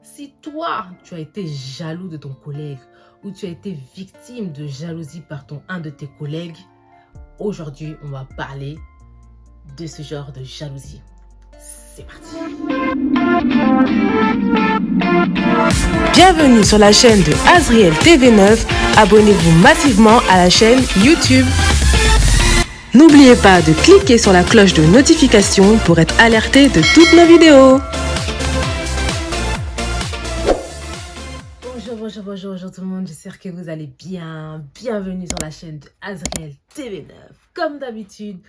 Si toi, tu as été jaloux de ton collègue ou tu as été victime de jalousie par un de tes collègues, aujourd'hui, on va parler de ce genre de jalousie. C'est parti. Bienvenue sur la chaîne de Azriel TV9. Abonnez-vous massivement à la chaîne YouTube. N'oubliez pas de cliquer sur la cloche de notification pour être alerté de toutes nos vidéos. Bonjour tout le monde, j'espère que vous allez bien. Bienvenue sur la chaîne de Azriel TV9. Comme d'habitude,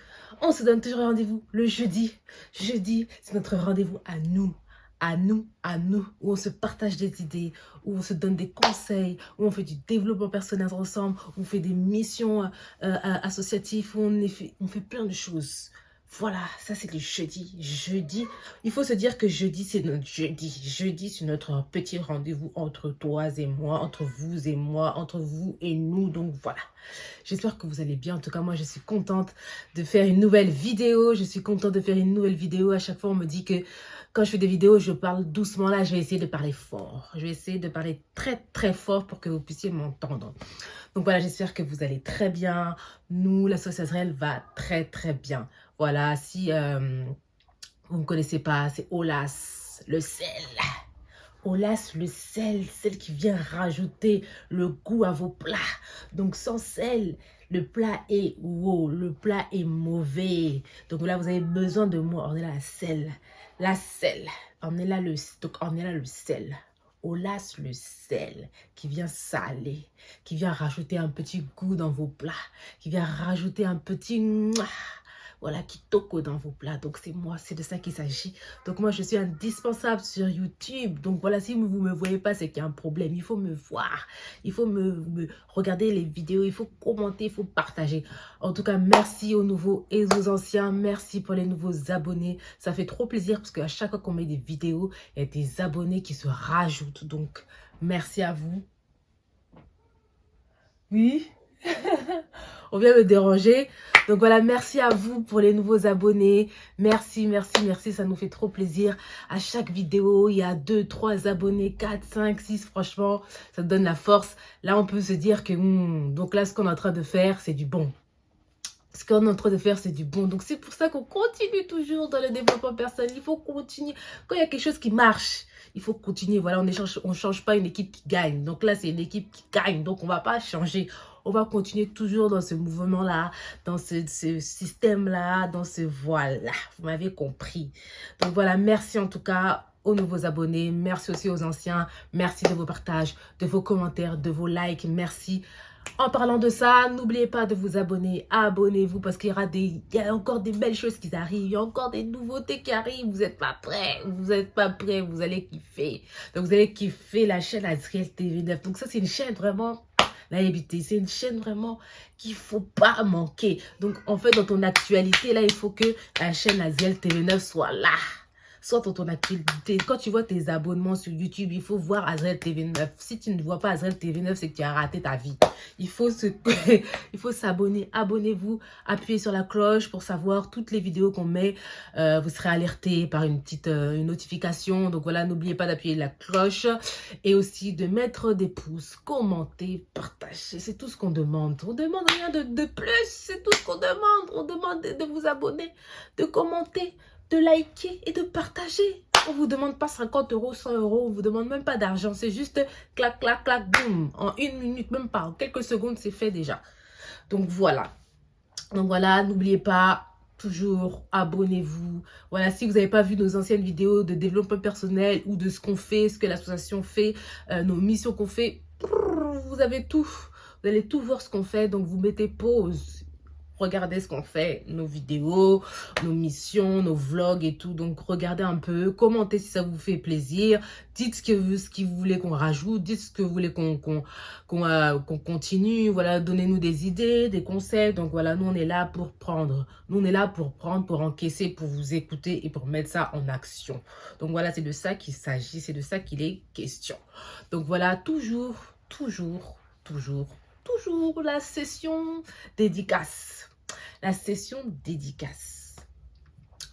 on se donne toujours rendez-vous le jeudi. Jeudi, c'est notre rendez-vous à nous, où on se partage des idées, où on se donne des conseils, où on fait du développement personnel ensemble, où on fait des missions associatives, où on fait plein de choses. Voilà, ça c'est le jeudi. Jeudi, il faut se dire que jeudi, c'est notre jeudi. Jeudi, c'est notre petit rendez-vous entre toi et moi, entre vous et moi, entre vous et nous. Donc voilà, j'espère que vous allez bien. En tout cas, moi, je suis contente de faire une nouvelle vidéo. Je suis contente de faire une nouvelle vidéo. À chaque fois, on me dit que quand je fais des vidéos, je parle doucement. Là, je vais essayer de parler fort. Je vais essayer de parler très, très fort pour que vous puissiez m'entendre. Donc voilà, j'espère que vous allez très bien. Nous, l'association Azriel va très, très bien. Voilà, si vous ne connaissez pas, c'est Olas, le sel. Olas, le sel, celle qui vient rajouter le goût à vos plats. Donc sans sel, le plat est wow, le plat est mauvais. Donc là, vous avez besoin de moi. On est là, la sel. On est là le sel. Olas, le sel qui vient saler, qui vient rajouter un petit goût dans vos plats, qui vient rajouter un petit voilà, qui toque dans vos plats. Donc c'est moi, c'est de ça qu'il s'agit. Donc moi, je suis indispensable sur YouTube. Donc voilà, si vous ne me voyez pas, c'est qu'il y a un problème. Il faut me voir, il faut me regarder les vidéos, il faut commenter, il faut partager. En tout cas, merci aux nouveaux et aux anciens. Merci pour les nouveaux abonnés. Ça fait trop plaisir parce qu'à chaque fois qu'on met des vidéos, il y a des abonnés qui se rajoutent. Donc merci à vous. Oui. On vient me déranger. Donc voilà, merci à vous pour les nouveaux abonnés. Merci, ça nous fait trop plaisir. À chaque vidéo, il y a 2, 3 abonnés, 4, 5, 6. Franchement, ça donne la force. Là, on peut se dire que donc là, ce qu'on est en train de faire, c'est du bon. Ce qu'on est en train de faire, c'est du bon. Donc c'est pour ça qu'on continue toujours dans le développement personnel. Il faut continuer. Quand il y a quelque chose qui marche, il faut continuer. Voilà, on change pas une équipe qui gagne. Donc là, c'est une équipe qui gagne. Donc on va pas changer. On va continuer toujours dans ce mouvement-là, dans ce système-là, dans ce voie-là. Vous m'avez compris. Donc voilà, merci en tout cas aux nouveaux abonnés. Merci aussi aux anciens. Merci de vos partages, de vos commentaires, de vos likes. Merci. En parlant de ça, n'oubliez pas de vous abonner. Abonnez-vous parce qu'il y a encore des belles choses qui arrivent. Il y a encore des nouveautés qui arrivent. Vous n'êtes pas prêts. Vous n'êtes pas prêts. Vous allez kiffer. Donc, vous allez kiffer la chaîne Azriel TV9. Donc, ça, c'est une chaîne vraiment... c'est une chaîne vraiment qu'il ne faut pas manquer. Donc, en fait, dans ton actualité, là, il faut que la chaîne Azriel TV9 soit là. Soit dans ton activité. Quand tu vois tes abonnements sur YouTube, il faut voir Azriel TV9. Si tu ne vois pas Azriel TV9, c'est que tu as raté ta vie. Il faut s'abonner. Abonnez-vous. Appuyez sur la cloche pour savoir toutes les vidéos qu'on met. Vous serez alerté par une petite notification. Donc voilà, n'oubliez pas d'appuyer la cloche. Et aussi de mettre des pouces, commenter, partager. C'est tout ce qu'on demande. On demande rien de plus. C'est tout ce qu'on demande. On demande de vous abonner, de commenter, de liker et de partager. On ne vous demande pas 50 €, 100 €, on ne vous demande même pas d'argent. C'est juste clac, clac, clac, boum. En 1 minute, même pas. En quelques secondes, c'est fait déjà. Donc voilà. N'oubliez pas, toujours abonnez-vous. Voilà, si vous n'avez pas vu nos anciennes vidéos de développement personnel ou de ce qu'on fait, ce que l'association fait, nos missions qu'on fait, vous avez tout. Vous allez tout voir ce qu'on fait. Donc vous mettez pause. Regardez ce qu'on fait, nos vidéos, nos missions, nos vlogs et tout. Donc, regardez un peu, commentez si ça vous fait plaisir. Dites ce que vous voulez qu'on rajoute, dites ce que vous voulez qu'on continue. Voilà, donnez-nous des idées, des conseils. Donc, voilà, nous, on est là pour prendre. Nous, on est là pour prendre, pour encaisser, pour vous écouter et pour mettre ça en action. Donc, voilà, c'est de ça qu'il s'agit, c'est de ça qu'il est question. Donc, voilà, toujours la session dédicace. La session dédicace.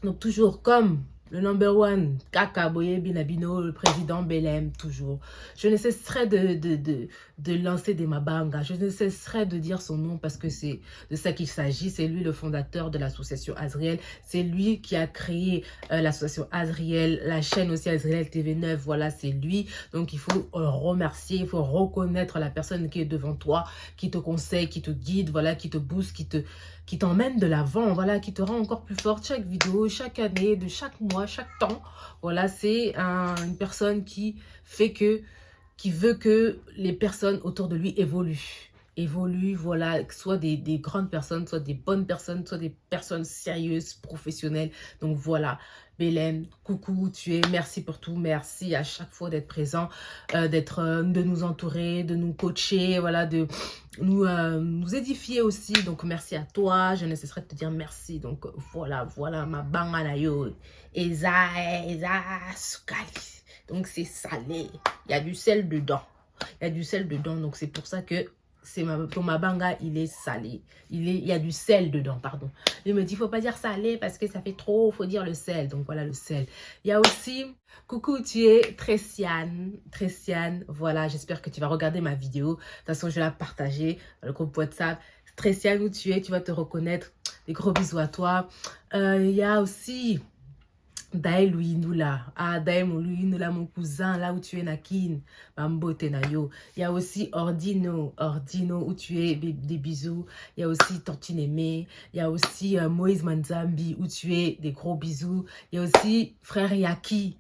Donc toujours comme le number one, Kaka Boye Binabino, le président Belém, toujours. Je ne cesserai de lancer des Mabanga. Je ne cesserai de dire son nom parce que c'est de ça qu'il s'agit. C'est lui le fondateur de l'association Azriel. C'est lui qui a créé l'association Azriel, la chaîne aussi Azriel TV9. Voilà, c'est lui. Donc, il faut remercier, il faut reconnaître la personne qui est devant toi, qui te conseille, qui te guide, voilà, qui te booste, qui t'emmène de l'avant, voilà, qui te rend encore plus forte chaque vidéo, chaque année, de chaque mois, chaque temps. Voilà, c'est une personne qui veut que les personnes autour de lui évoluent, voilà, soit des grandes personnes, soit des bonnes personnes, soit des personnes sérieuses, professionnelles. Donc voilà, Belém, coucou où tu es, merci pour tout, merci à chaque fois d'être présent, de nous entourer, de nous coacher, voilà, de nous édifier aussi. Donc merci à toi, je ne cesserai de te dire merci. Donc voilà, ma banga na yo, eza sukali. Donc c'est salé, il y a du sel dedans. Il y a du sel dedans, donc c'est pour ça que pour ma banga, il est salé. Il y a du sel dedans, pardon. Il me dit, il ne faut pas dire salé parce que ça fait trop, il faut dire le sel. Donc voilà le sel. Il y a aussi, coucou, tu es Tressiane, voilà, j'espère que tu vas regarder ma vidéo. De toute façon, je vais la partager dans le groupe WhatsApp. Tressiane, où tu es, tu vas te reconnaître. Des gros bisous à toi. Il y a aussi Dae Louinula. Ah, Dae Louinula, mon cousin, là où tu es, Nakin. Mambo Tenayo. Il y a aussi Ordino, où tu es, des bisous. Il y a aussi Tortune Aimée. Il y a aussi Moïse Manzambi, où tu es, des gros bisous. Il y a aussi Frère Yaki.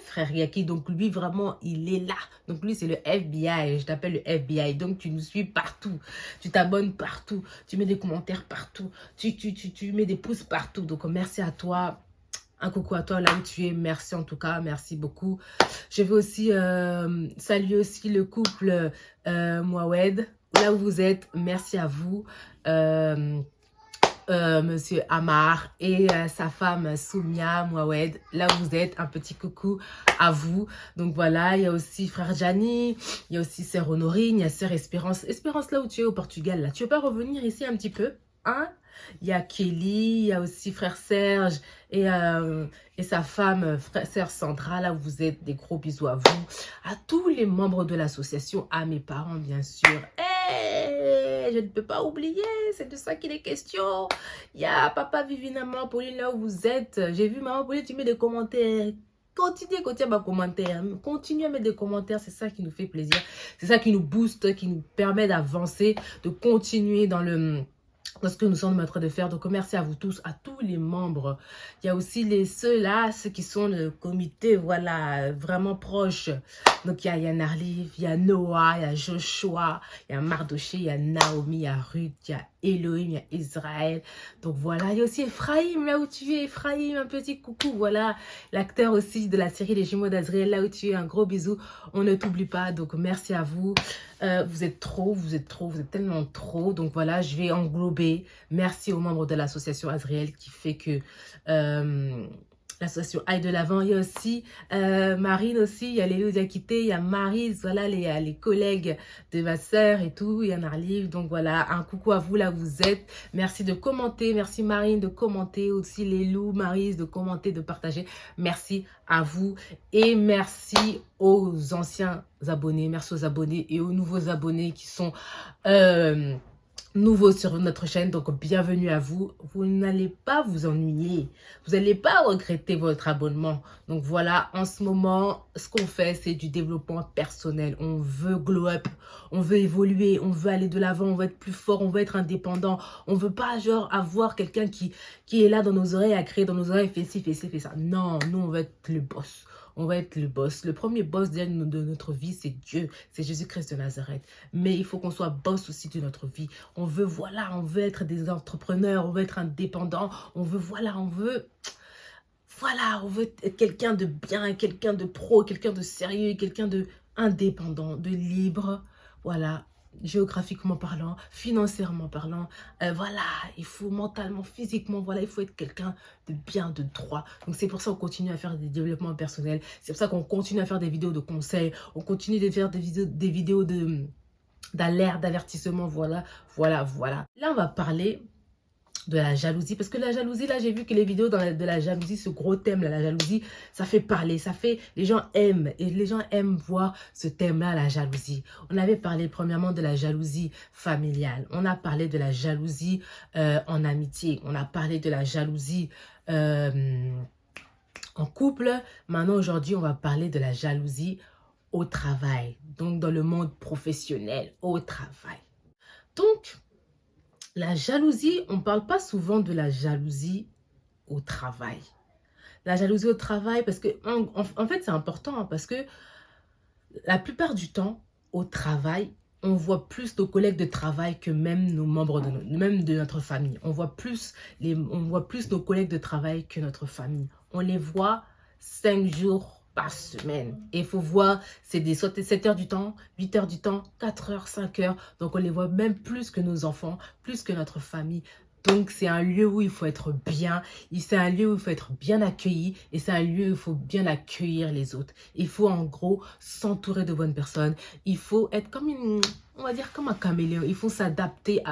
Frère Yaki, donc lui vraiment il est là, donc lui c'est le FBI, je t'appelle le FBI, donc tu nous suis partout, tu t'abonnes partout, tu mets des commentaires partout, tu mets des pouces partout, donc merci à toi. Un coucou à toi là où tu es, merci en tout cas, merci beaucoup. Je veux aussi saluer aussi le couple Mouawed, là où vous êtes, merci à vous. Monsieur Amar et sa femme Soumia Mouawed, là où vous êtes, un petit coucou à vous. Donc voilà, il y a aussi frère Gianni, il y a aussi sœur Honorine, il y a sœur Espérance. Espérance, là où tu es au Portugal, là, tu veux pas revenir ici un petit peu, hein? Il y a Kelly, il y a aussi frère Serge et sa femme, sœur Sandra, là où vous êtes, des gros bisous à vous. À tous les membres de l'association, à mes parents bien sûr. Je ne peux pas oublier, c'est de ça qu'il est question. Il y a papa Vivina, maman Pauline, là où vous êtes. J'ai vu maman Pauline, tu mets des commentaires. Continuez à mettre des commentaires, c'est ça qui nous fait plaisir. C'est ça qui nous booste, qui nous permet d'avancer, de continuer dans ce que nous sommes en train de faire. Donc merci à vous tous, à tous les membres. Il y a aussi ceux qui sont le comité, voilà, vraiment proches. Donc il y a Narliv, il y a Noah, il y a Joshua, il y a Mardoché, il y a Naomi, il y a Ruth, il y a Elohim, il y a Israël. Donc voilà, il y a aussi Ephraim, là où tu es, Ephraim, un petit coucou, voilà. L'acteur aussi de la série Les Jumeaux d'Azriel, là où tu es, un gros bisou. On ne t'oublie pas, donc merci à vous. Vous êtes tellement trop. Donc voilà, je vais englober. Merci aux membres de l'association Azriel qui fait que l'association aille de l'avant. Il y a aussi Marine aussi, il y a Léo Diakité, il y a Maryse, voilà les collègues de ma sœur et tout, il y en a un livre. Donc voilà, un coucou à vous là où vous êtes. Merci de commenter, merci Marine de commenter, aussi les loups, Maryse de commenter, de partager. Merci à vous et merci aux anciens abonnés, merci aux abonnés et aux nouveaux abonnés qui sont nouveaux sur notre chaîne, donc bienvenue à vous. Vous n'allez pas vous ennuyer, vous n'allez pas regretter votre abonnement. Donc voilà, en ce moment, ce qu'on fait, c'est du développement personnel. On veut glow up, on veut évoluer, on veut aller de l'avant, on veut être plus fort, on veut être indépendant. On veut pas genre avoir quelqu'un qui est là dans nos oreilles à créer dans nos oreilles, fais ci, fais ci, fais ça. Non, nous on veut être le boss. On va être le boss. Le premier boss de notre vie, c'est Dieu. C'est Jésus-Christ de Nazareth. Mais il faut qu'on soit boss aussi de notre vie. On veut, voilà, on veut être des entrepreneurs. On veut être indépendants. On veut, voilà, on veut être quelqu'un de bien, quelqu'un de pro, quelqu'un de sérieux, quelqu'un de indépendant, de libre. Voilà. Géographiquement parlant, financièrement parlant, voilà, il faut mentalement, physiquement, voilà, il faut être quelqu'un de bien, de droit. Donc c'est pour ça qu'on continue à faire des développements personnels, c'est pour ça qu'on continue à faire des vidéos de conseils, on continue de faire des vidéos d'alerte, d'avertissement, voilà. Là, on va parler de la jalousie. Parce que la jalousie, là, j'ai vu que les vidéos de la jalousie, ce gros thème, là, la jalousie, ça fait parler, ça fait... Les gens aiment, et les gens aiment voir ce thème-là, la jalousie. On avait parlé premièrement de la jalousie familiale. On a parlé de la jalousie en amitié. On a parlé de la jalousie en couple. Maintenant, aujourd'hui, on va parler de la jalousie au travail. Donc, dans le monde professionnel, au travail. Donc, la jalousie, on ne parle pas souvent de la jalousie au travail. La jalousie au travail, parce que, en fait, c'est important, hein, parce que la plupart du temps, au travail, on voit plus nos collègues de travail que même nos membres, même de notre famille. On voit plus nos collègues de travail que notre famille. On les voit 5 jours par semaine. Et il faut voir, c'est des 7 heures du temps, 8 heures du temps, 4 heures, 5 heures. Donc, on les voit même plus que nos enfants, plus que notre famille. Donc, c'est un lieu où il faut être bien. C'est un lieu où il faut être bien accueilli. Et c'est un lieu où il faut bien accueillir les autres. Il faut, en gros, s'entourer de bonnes personnes. Il faut être comme on va dire comme un caméléon. Il faut s'adapter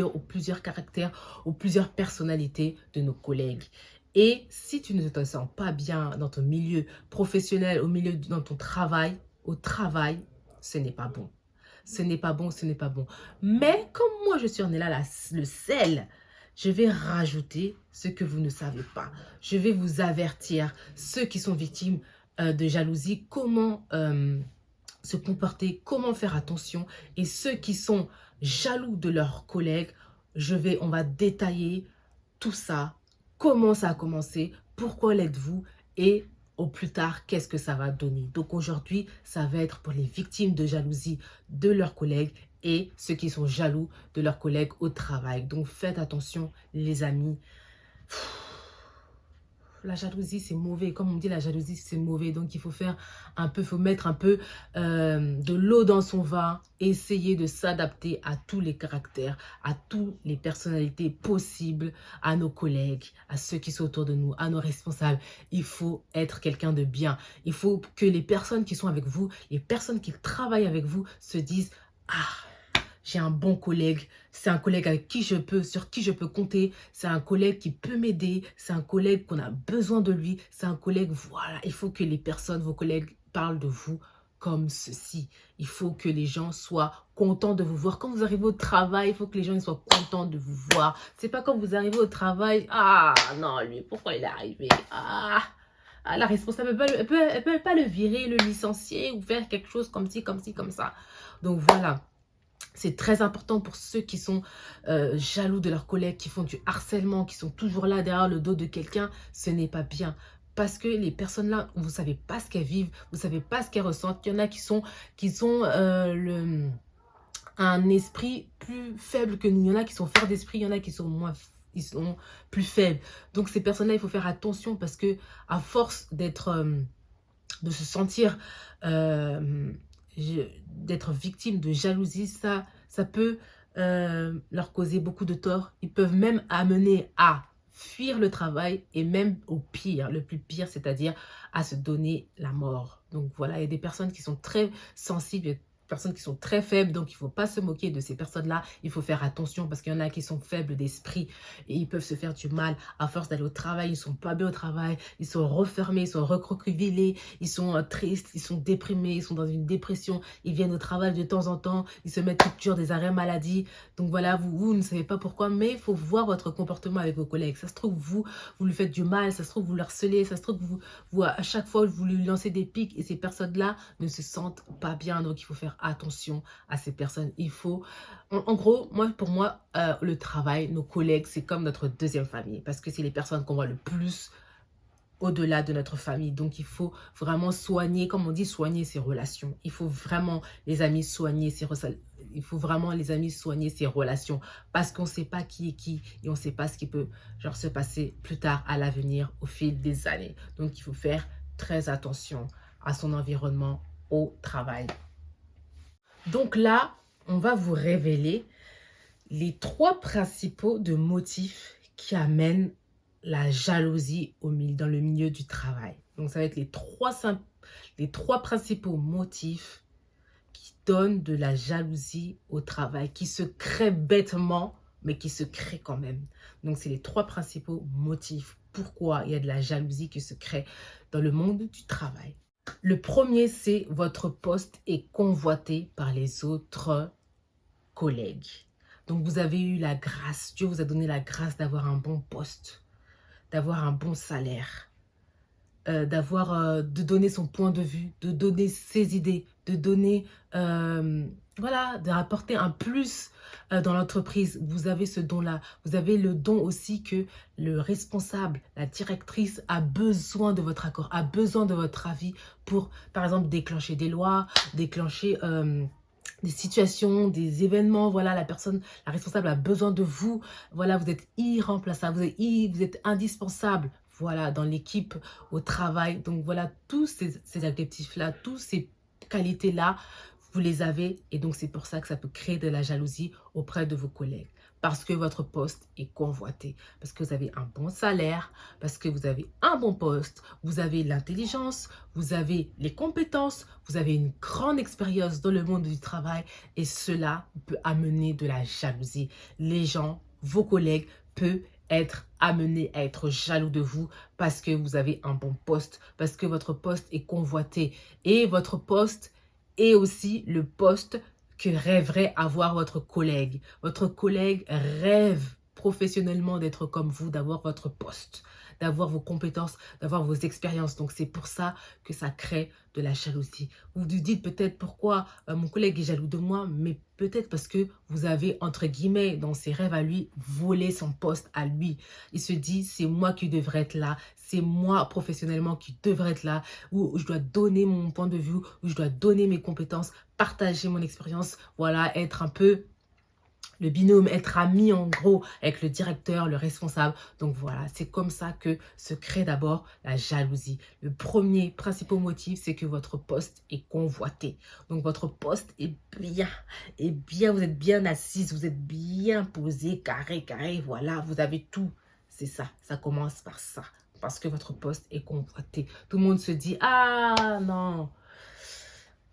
aux plusieurs caractères, aux plusieurs personnalités de nos collègues. Et si tu ne te sens pas bien dans ton milieu professionnel, dans ton travail, au travail, ce n'est pas bon. Ce n'est pas bon, ce n'est pas bon. Mais comme moi, je suis en là, le sel, je vais rajouter ce que vous ne savez pas. Je vais vous avertir, ceux qui sont victimes de jalousie, comment se comporter, comment faire attention. Et ceux qui sont jaloux de leurs collègues, on va détailler tout ça. Comment ça a commencé, pourquoi l'êtes-vous et au plus tard, qu'est-ce que ça va donner. Donc aujourd'hui, ça va être pour les victimes de jalousie de leurs collègues et ceux qui sont jaloux de leurs collègues au travail. Donc faites attention les amis. La jalousie, c'est mauvais. Comme on dit, la jalousie, c'est mauvais. Donc, il faut mettre un peu de l'eau dans son vin. Essayer de s'adapter à tous les caractères, à toutes les personnalités possibles, à nos collègues, à ceux qui sont autour de nous, à nos responsables. Il faut être quelqu'un de bien. Il faut que les personnes qui sont avec vous, les personnes qui travaillent avec vous se disent « Ah !» J'ai un bon collègue, c'est un collègue sur qui je peux compter, c'est un collègue qui peut m'aider, c'est un collègue qu'on a besoin de lui, c'est un collègue, voilà, il faut que les personnes, vos collègues parlent de vous comme ceci. Il faut que les gens soient contents de vous voir. Quand vous arrivez au travail, il faut que les gens soient contents de vous voir. C'est pas quand vous arrivez au travail, ah non, lui, pourquoi il est arrivé? Ah, la responsable, elle peut pas le virer, le licencier ou faire quelque chose comme ci, comme ça. Donc voilà. C'est très important pour ceux qui sont jaloux de leurs collègues, qui font du harcèlement, qui sont toujours là derrière le dos de quelqu'un. Ce n'est pas bien. Parce que les personnes-là, vous ne savez pas ce qu'elles vivent, vous ne savez pas ce qu'elles ressentent. Il y en a qui ont un esprit plus faible que nous. Il y en a qui sont forts d'esprit, il y en a qui sont plus faibles. Donc ces personnes-là, il faut faire attention parce que à force de se sentir... d'être victime de jalousie, ça peut leur causer beaucoup de tort. Ils peuvent même amener à fuir le travail et même au pire, le plus pire, c'est-à-dire à se donner la mort. Donc voilà, il y a des personnes qui sont très sensibles, personnes qui sont très faibles, donc il ne faut pas se moquer de ces personnes-là. Il faut faire attention parce qu'il y en a qui sont faibles d'esprit et ils peuvent se faire du mal à force d'aller au travail. Ils ne sont pas bien au travail, ils sont refermés, ils sont recroquevillés, ils sont tristes, ils sont déprimés, ils sont dans une dépression. Ils viennent au travail de temps en temps, ils se mettent toujours des arrêts maladie. Donc voilà, vous ne savez pas pourquoi, mais il faut voir votre comportement avec vos collègues. Ça se trouve, vous lui faites du mal, ça se trouve, vous le harcelez, ça se trouve, vous à chaque fois, vous lui lancez des pics et ces personnes-là ne se sentent pas bien. Donc il faut faire attention à ces personnes. Il faut, en gros, pour moi, le travail, nos collègues, c'est comme notre deuxième famille parce que c'est les personnes qu'on voit le plus au-delà de notre famille. Donc, il faut vraiment soigner, comme on dit, soigner ses relations. Il faut vraiment, les amis, soigner ses relations. Il faut vraiment, les amis, soigner ses relations parce qu'on ne sait pas qui est qui et on ne sait pas ce qui peut se passer plus tard à l'avenir au fil des années. Donc, il faut faire très attention à son environnement au travail. Donc là, on va vous révéler les 3 principaux motifs qui amènent la jalousie dans le milieu du travail. Donc ça va être les 3 principaux motifs qui donnent de la jalousie au travail, qui se créent bêtement mais qui se crée quand même. Donc, c'est les 3 principaux motifs pourquoi il y a de la jalousie qui se crée dans le monde du travail. Le premier, c'est votre poste est convoité par les autres collègues. Donc, vous avez eu la grâce, Dieu vous a donné la grâce d'avoir un bon poste, d'avoir un bon salaire, de donner son point de vue, de donner ses idées, de donner, voilà, de rapporter un plus dans l'entreprise. Vous avez ce don-là. Vous avez le don aussi que le responsable, la directrice a besoin de votre accord, a besoin de votre avis pour, par exemple, déclencher des lois, déclencher des situations, des événements. Voilà, la responsable a besoin de vous. Voilà, vous êtes irremplaçable, vous êtes indispensable. Voilà, dans l'équipe, au travail. Donc voilà, tous ces adjectifs-là, toutes ces qualités-là, vous les avez. Et donc c'est pour ça que ça peut créer de la jalousie auprès de vos collègues. Parce que votre poste est convoité. Parce que vous avez un bon salaire. Parce que vous avez un bon poste. Vous avez l'intelligence. Vous avez les compétences. Vous avez une grande expérience dans le monde du travail. Et cela peut amener de la jalousie. Les gens, vos collègues, peuvent être amené à être jaloux de vous parce que vous avez un bon poste, parce que votre poste est convoité. Et votre poste est aussi le poste que rêverait avoir votre collègue. Votre collègue rêve professionnellement d'être comme vous, d'avoir votre poste, d'avoir vos compétences, d'avoir vos expériences. Donc, c'est pour ça que ça crée de la jalousie. Vous vous dites peut-être pourquoi mon collègue est jaloux de moi, mais peut-être parce que vous avez, entre guillemets, dans ses rêves à lui, volé son poste à lui. Il se dit, c'est moi qui devrais être là, c'est moi professionnellement qui devrais être là, où je dois donner mon point de vue, où je dois donner mes compétences, partager mon expérience, voilà, être un peu le binôme, être ami en gros avec le directeur, le responsable. Donc voilà, c'est comme ça que se crée d'abord la jalousie. Le premier principal motif, c'est que votre poste est convoité. Donc votre poste est bien, vous êtes bien assise, vous êtes bien posé, carré, voilà, vous avez tout. C'est ça, ça commence par ça. Parce que votre poste est convoité. Tout le monde se dit, ah non,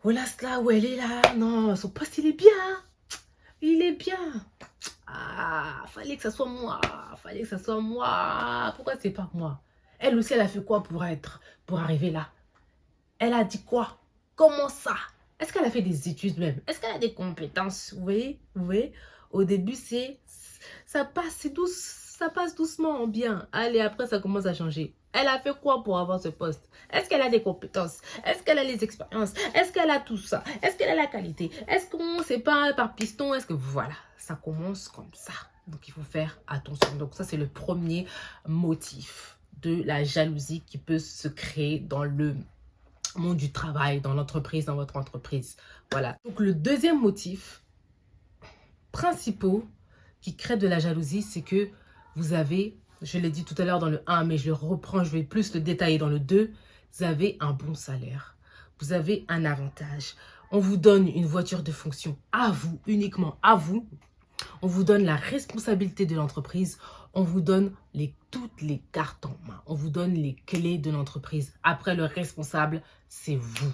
voilà cela où elle est là, non, son poste il est bien. Il est bien. Ah, fallait que ça soit moi. Fallait que ça soit moi. Pourquoi c'est pas moi? Elle aussi, elle a fait quoi pour arriver là? Elle a dit quoi? Comment ça? Est-ce qu'elle a fait des études même? Est-ce qu'elle a des compétences? Oui, oui. Au début, ça passe, c'est douce, ça passe doucement, bien. Allez, après, ça commence à changer. Elle a fait quoi pour avoir ce poste? Est-ce qu'elle a des compétences? Est-ce qu'elle a les expériences? Est-ce qu'elle a tout ça? Est-ce qu'elle a la qualité? Est-ce qu'on sait pas par piston? Est-ce que voilà, ça commence comme ça. Donc, il faut faire attention. Donc, ça, c'est le premier motif de la jalousie qui peut se créer dans le monde du travail, dans l'entreprise, dans votre entreprise. Voilà. Donc, le deuxième motif principal qui crée de la jalousie, c'est que vous avez, je l'ai dit tout à l'heure dans le 1, mais je le reprends, je vais plus le détailler dans le 2, vous avez un bon salaire, vous avez un avantage, on vous donne une voiture de fonction à vous, uniquement à vous, on vous donne la responsabilité de l'entreprise, on vous donne toutes les cartes en main, on vous donne les clés de l'entreprise. Après, le responsable, c'est vous.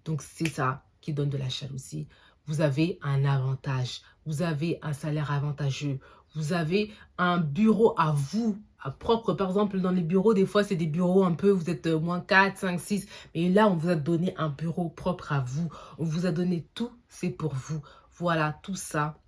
Donc, c'est ça qui donne de la jalousie. Vous avez un avantage, vous avez un salaire avantageux, vous avez un bureau à vous, à propre. Par exemple, dans les bureaux, des fois, c'est des bureaux un peu, vous êtes moins 4, 5, 6. Mais là, on vous a donné un bureau propre à vous. On vous a donné tout, c'est pour vous. Voilà, tout ça,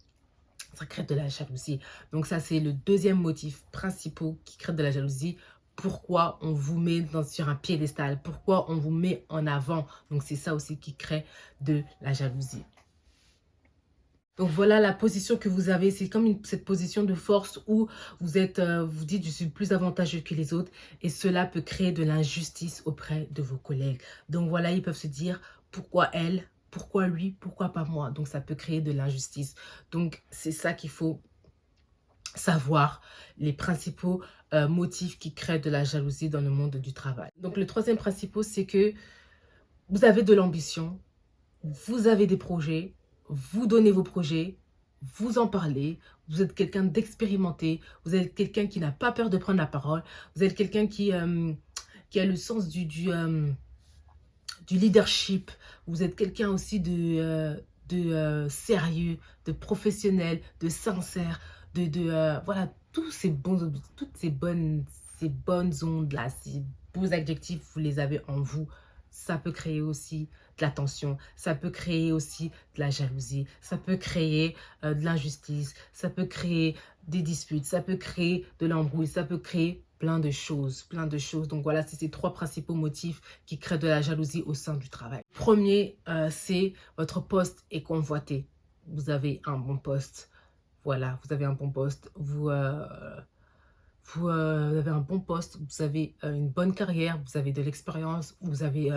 ça crée de la jalousie. Donc ça, c'est le deuxième motif principal qui crée de la jalousie. Pourquoi on vous met sur un piédestal? Pourquoi on vous met en avant? Donc c'est ça aussi qui crée de la jalousie. Donc voilà la position que vous avez, c'est comme cette position de force où vous êtes, vous dites je suis plus avantageux que les autres et cela peut créer de l'injustice auprès de vos collègues. Donc voilà, ils peuvent se dire pourquoi elle, pourquoi lui, pourquoi pas moi. Donc ça peut créer de l'injustice. Donc c'est ça qu'il faut savoir, les principaux motifs qui créent de la jalousie dans le monde du travail. Donc le troisième principal, c'est que vous avez de l'ambition, vous avez des projets, vous donnez vos projets, vous en parlez, vous êtes quelqu'un d'expérimenté, vous êtes quelqu'un qui n'a pas peur de prendre la parole, vous êtes quelqu'un qui a le sens du leadership, vous êtes quelqu'un aussi de sérieux, de professionnel, de sincère. voilà, toutes ces bonnes ondes-là, ces beaux adjectifs, vous les avez en vous. Ça peut créer aussi de la tension, ça peut créer aussi de la jalousie, ça peut créer de l'injustice, ça peut créer des disputes, ça peut créer de l'embrouille, ça peut créer plein de choses, plein de choses. Donc voilà, c'est ces 3 principaux motifs qui créent de la jalousie au sein du travail. Premier, c'est votre poste est convoité. Vous avez un bon poste. Voilà, vous avez un bon poste. Vous avez un bon poste, vous avez une bonne carrière, vous avez de l'expérience, vous avez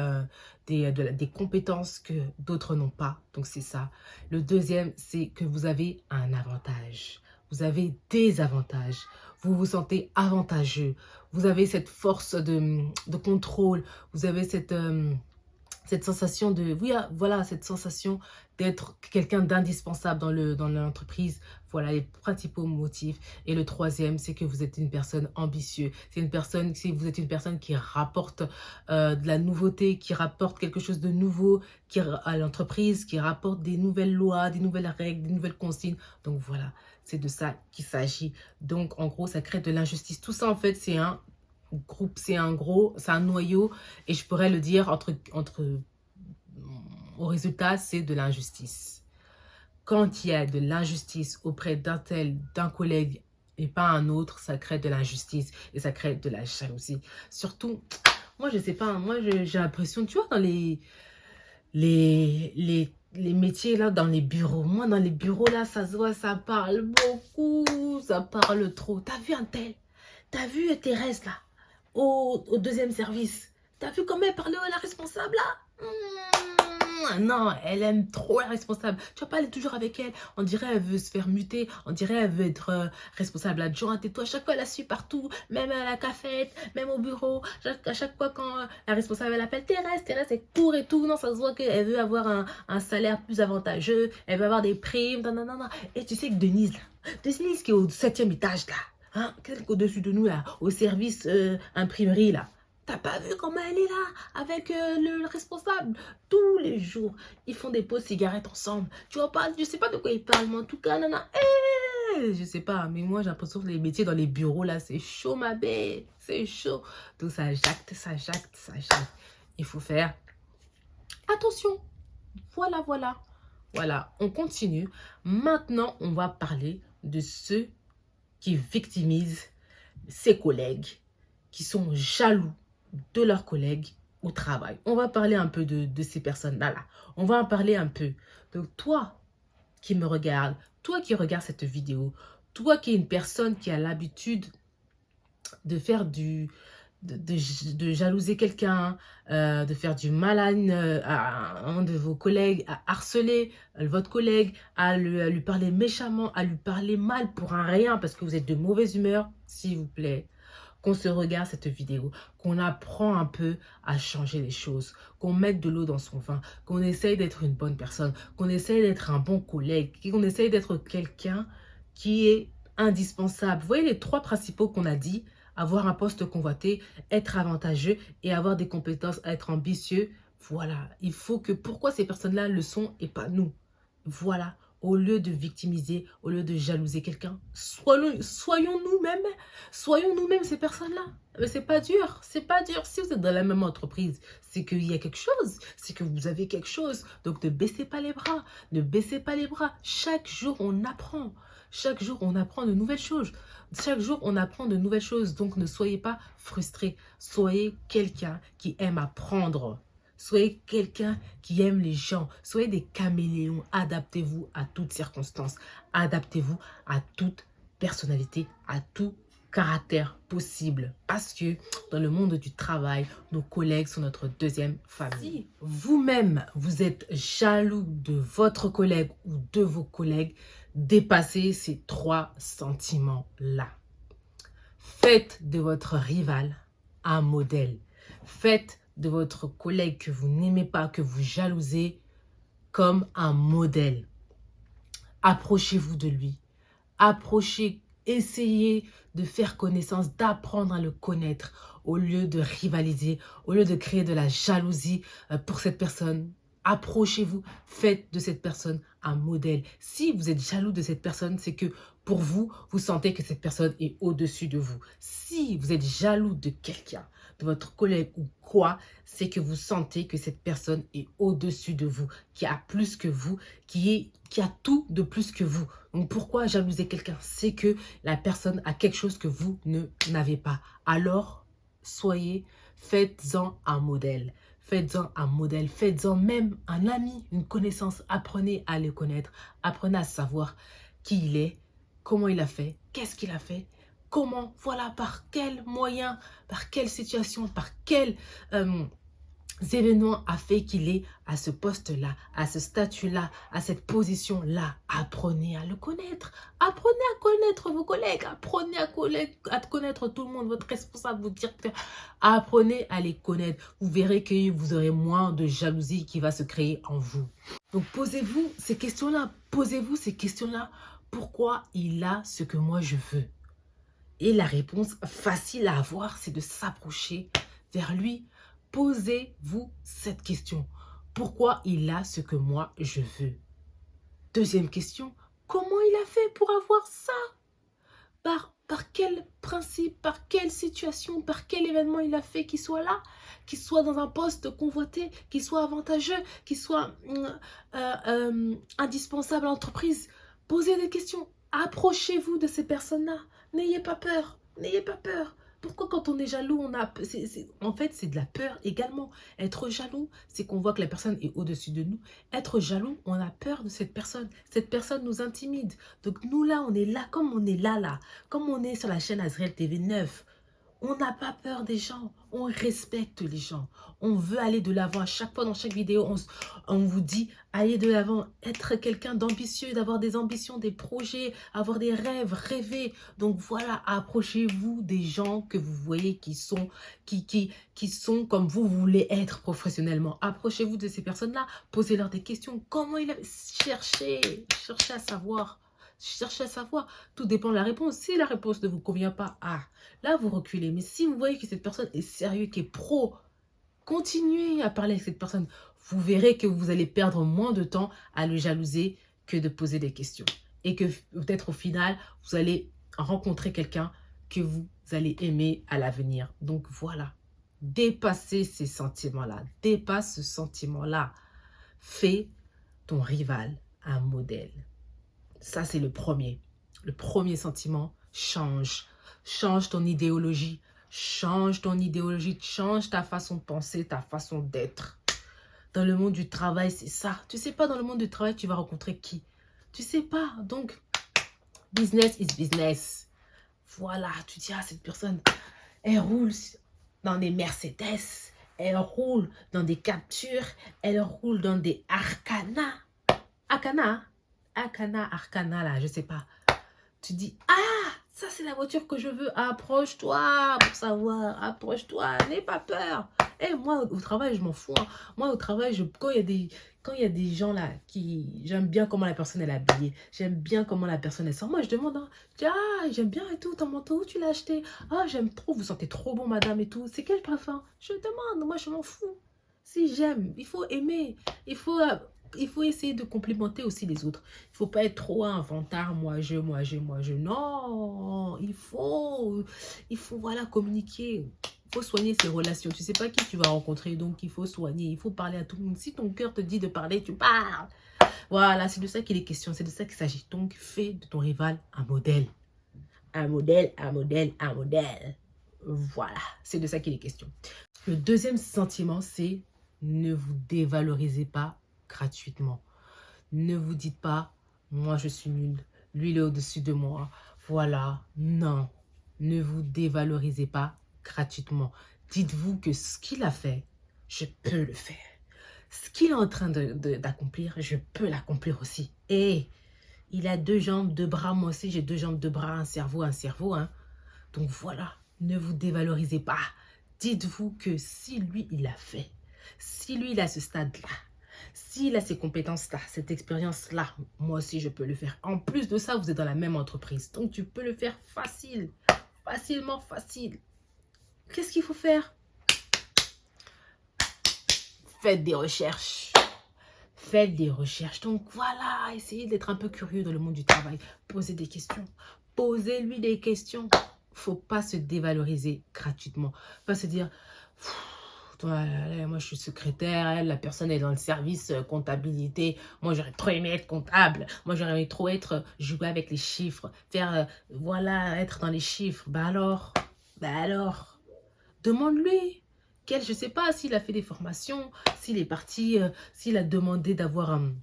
des compétences que d'autres n'ont pas. Donc, c'est ça. Le deuxième, c'est que vous avez un avantage. Vous avez des avantages. Vous vous sentez avantageux. Vous avez cette force de contrôle. Vous avez cette sensation de, oui, voilà, cette sensation d'être quelqu'un d'indispensable dans l'entreprise. Voilà les principaux motifs. Et le troisième, c'est que vous êtes une personne ambitieuse. Vous êtes une personne qui rapporte de la nouveauté, qui rapporte quelque chose de nouveau à l'entreprise, qui rapporte des nouvelles lois, des nouvelles règles, des nouvelles consignes. Donc voilà, c'est de ça qu'il s'agit. Donc en gros, ça crée de l'injustice. Tout ça, en fait, c'est un groupe, c'est un noyau, et je pourrais le dire au résultat, c'est de l'injustice. Quand il y a de l'injustice auprès d'un collègue et pas un autre, ça crée de l'injustice et ça crée de la jalousie. Surtout, moi je sais pas, moi j'ai l'impression, tu vois, dans les métiers là, dans les bureaux, moi dans les bureaux là, ça se voit, ça parle beaucoup, ça parle trop. T'as vu un tel? T'as vu Thérèse là? Au deuxième service. T'as vu comment elle parlait à la responsable là? Non, elle aime trop la responsable. Tu vas pas aller toujours avec elle. On dirait elle veut se faire muter. On dirait elle veut être responsable adjointe et tout. À chaque fois, elle la suit partout. Même à la cafette, même au bureau. À chaque fois, quand la responsable elle appelle Thérèse, elle court et tout. Non, ça se voit qu'elle veut avoir un salaire plus avantageux. Elle veut avoir des primes. Non, non, non, non. Et tu sais que Denise qui est au 7e étage là. Hein, celle au-dessus de nous là, au service imprimerie là. T'as pas vu comment elle est là, avec le responsable? Tous les jours, ils font des pauses cigarettes ensemble. Tu vois pas, je sais pas de quoi ils parlent, mais en tout cas, non, je sais pas, mais moi j'ai l'impression que les métiers dans les bureaux là, c'est chaud ma belle, c'est chaud. Donc ça jacte, ça jacte, ça jacte. Il faut faire attention. Voilà, voilà. Voilà, on continue. Maintenant, on va parler de ceux qui victimisent ses collègues, qui sont jaloux de leurs collègues au travail. On va parler un peu de ces personnes-là. On va en parler un peu. Donc toi qui me regardes, toi qui regardes cette vidéo, toi qui es une personne qui a l'habitude de faire de jalouser quelqu'un, de faire du mal à un de vos collègues, à harceler votre collègue, à lui parler méchamment, à lui parler mal pour un rien parce que vous êtes de mauvaise humeur, s'il vous plaît, qu'on se regarde cette vidéo, qu'on apprend un peu à changer les choses, qu'on mette de l'eau dans son vin, qu'on essaye d'être une bonne personne, qu'on essaye d'être un bon collègue, qu'on essaye d'être quelqu'un qui est indispensable. Vous voyez les 3 principaux qu'on a dit: avoir un poste convoité, être avantageux et avoir des compétences, être ambitieux. Voilà, il faut que... Pourquoi ces personnes-là le sont et pas nous? Voilà, au lieu de victimiser, au lieu de jalouser quelqu'un, soyons nous-mêmes ces personnes-là. Mais c'est pas dur, c'est pas dur. Si vous êtes dans la même entreprise, c'est qu'il y a quelque chose, c'est que vous avez quelque chose. Donc ne baissez pas les bras, ne baissez pas les bras. Chaque jour, on apprend. Chaque jour, on apprend de nouvelles choses. Chaque jour, on apprend de nouvelles choses. Donc, ne soyez pas frustrés. Soyez quelqu'un qui aime apprendre. Soyez quelqu'un qui aime les gens. Soyez des caméléons. Adaptez-vous à toutes circonstances. Adaptez-vous à toute personnalité, à tout caractère possible. Parce que dans le monde du travail, nos collègues sont notre deuxième famille. Si vous-même, vous êtes jaloux de votre collègue ou de vos collègues, dépassez ces 3 sentiments-là. Faites de votre rival un modèle. Faites de votre collègue que vous n'aimez pas, que vous jalousez, comme un modèle. Approchez-vous de lui. Essayez de faire connaissance, d'apprendre à le connaître au lieu de rivaliser, au lieu de créer de la jalousie pour cette personne. Approchez-vous, faites de cette personne un modèle. Si vous êtes jaloux de cette personne, c'est que pour vous, vous sentez que cette personne est au-dessus de vous. Si vous êtes jaloux de quelqu'un, de votre collègue ou quoi, c'est que vous sentez que cette personne est au-dessus de vous, qui a plus que vous, qui a tout de plus que vous. Donc pourquoi jalouser quelqu'un? C'est que la personne a quelque chose que vous n'avez pas. Alors, faites-en un modèle. Faites-en un modèle, faites-en même un ami, une connaissance. Apprenez à le connaître, apprenez à savoir qui il est, comment il a fait, qu'est-ce qu'il a fait, comment, voilà, par quels moyens, par quelle situation, par quel événement a fait qu'il est à ce poste-là, à ce statut-là, à cette position-là. Apprenez à le connaître. Apprenez à connaître vos collègues. Apprenez à connaître tout le monde, votre responsable, votre directeur. Apprenez à les connaître. Vous verrez que vous aurez moins de jalousie qui va se créer en vous. Donc, posez-vous ces questions-là. Posez-vous ces questions-là. Pourquoi il a ce que moi je veux? Et la réponse facile à avoir, c'est de s'approcher vers lui. Posez-vous cette question. Pourquoi il a ce que moi je veux? Deuxième question. Comment il a fait pour avoir ça? Par quel principe, par quelle situation, par quel événement il a fait qu'il soit là? Qu'il soit dans un poste convoité, qu'il soit avantageux, qu'il soit indispensable à l'entreprise. Posez des questions. Approchez-vous de ces personnes-là. N'ayez pas peur. N'ayez pas peur. Pourquoi quand on est jaloux, on a... En fait, c'est de la peur également. Être jaloux, c'est qu'on voit que la personne est au-dessus de nous. Être jaloux, on a peur de cette personne. Cette personne nous intimide. Donc nous, là, on est là, comme on est là. Comme on est sur la chaîne Azriel TV 9. On n'a pas peur des gens, on respecte les gens. On veut aller de l'avant. À chaque fois, dans chaque vidéo, on vous dit, allez de l'avant, être quelqu'un d'ambitieux, d'avoir des ambitions, des projets, avoir des rêves, rêver. Donc voilà, approchez-vous des gens que vous voyez qui sont comme vous voulez être professionnellement. Approchez-vous de ces personnes-là, posez-leur des questions. Comment il a... Cherchez à savoir. Cherchez à savoir. Tout dépend de la réponse. Si la réponse ne vous convient pas, là, vous reculez. Mais si vous voyez que cette personne est sérieuse, qui est pro, continuez à parler avec cette personne. Vous verrez que vous allez perdre moins de temps à le jalouser que de poser des questions. Et que peut-être au final, vous allez rencontrer quelqu'un que vous allez aimer à l'avenir. Donc voilà. Dépassez ces sentiments-là. Dépasse ce sentiment-là. Fais ton rival un modèle. Ça, c'est le premier. Le premier sentiment, change. Change ton idéologie. Change ton idéologie. Change ta façon de penser, ta façon d'être. Dans le monde du travail, c'est ça. Tu sais pas, dans le monde du travail, tu vas rencontrer qui? Tu sais pas. Donc, business is business. Voilà, tu dis, cette personne, elle roule dans des Mercedes. Elle roule dans des captures. Elle roule dans des Arcana. Arcana, là, je sais pas. Tu dis, ça c'est la voiture que je veux. Approche-toi pour savoir. Approche-toi, n'aie pas peur. Moi, au travail, je m'en fous. Moi, au travail, quand il y a des gens là qui... J'aime bien comment la personne elle est habillée. J'aime bien comment la personne elle sort. Moi, je demande, je dis, j'aime bien et tout. Ton manteau, où tu l'as acheté? J'aime trop. Vous sentez trop bon, madame et tout. C'est quel parfum? Je demande. Moi, je m'en fous. Si j'aime, il faut aimer. Il faut essayer de complimenter aussi les autres. Il ne faut pas être trop un vantard, moi je. Non, il faut voilà, communiquer. Il faut soigner ses relations. Tu ne sais pas qui tu vas rencontrer, donc il faut soigner. Il faut parler à tout le monde. Si ton cœur te dit de parler, tu parles. Voilà, c'est de ça qu'il est question. C'est de ça qu'il s'agit. Donc, fais de ton rival un modèle. Un modèle. Voilà, c'est de ça qu'il est question. Le deuxième sentiment, c'est ne vous dévalorisez pas gratuitement. Ne vous dites pas, moi je suis nul, lui il est au-dessus de moi. Voilà, non. Ne vous dévalorisez pas gratuitement. Dites-vous que ce qu'il a fait, je peux le faire. Ce qu'il est en train d'accomplir, je peux l'accomplir aussi. Et il a 2 jambes, 2 bras, moi aussi j'ai 2 jambes, 2 bras, un cerveau. Donc voilà, ne vous dévalorisez pas. Dites-vous que si lui il l'a fait, si lui il a ce stade-là, s'il a ces compétences-là, cette expérience-là, moi aussi, je peux le faire. En plus de ça, vous êtes dans la même entreprise. Donc, tu peux le faire facilement. Qu'est-ce qu'il faut faire? Faites des recherches. faites des recherches. Donc voilà, essayez d'être un peu curieux dans le monde du travail. Posez des questions. Posez-lui des questions. Faut pas se dévaloriser gratuitement. Pas se dire, toi, moi je suis secrétaire, la personne est dans le service comptabilité. Moi j'aurais trop aimé être comptable. Moi j'aurais aimé trop être jouer avec les chiffres. Faire, voilà, être dans les chiffres. Bah alors, demande-lui. Je ne sais pas s'il a fait des formations, s'il est parti, s'il a demandé d'avoir un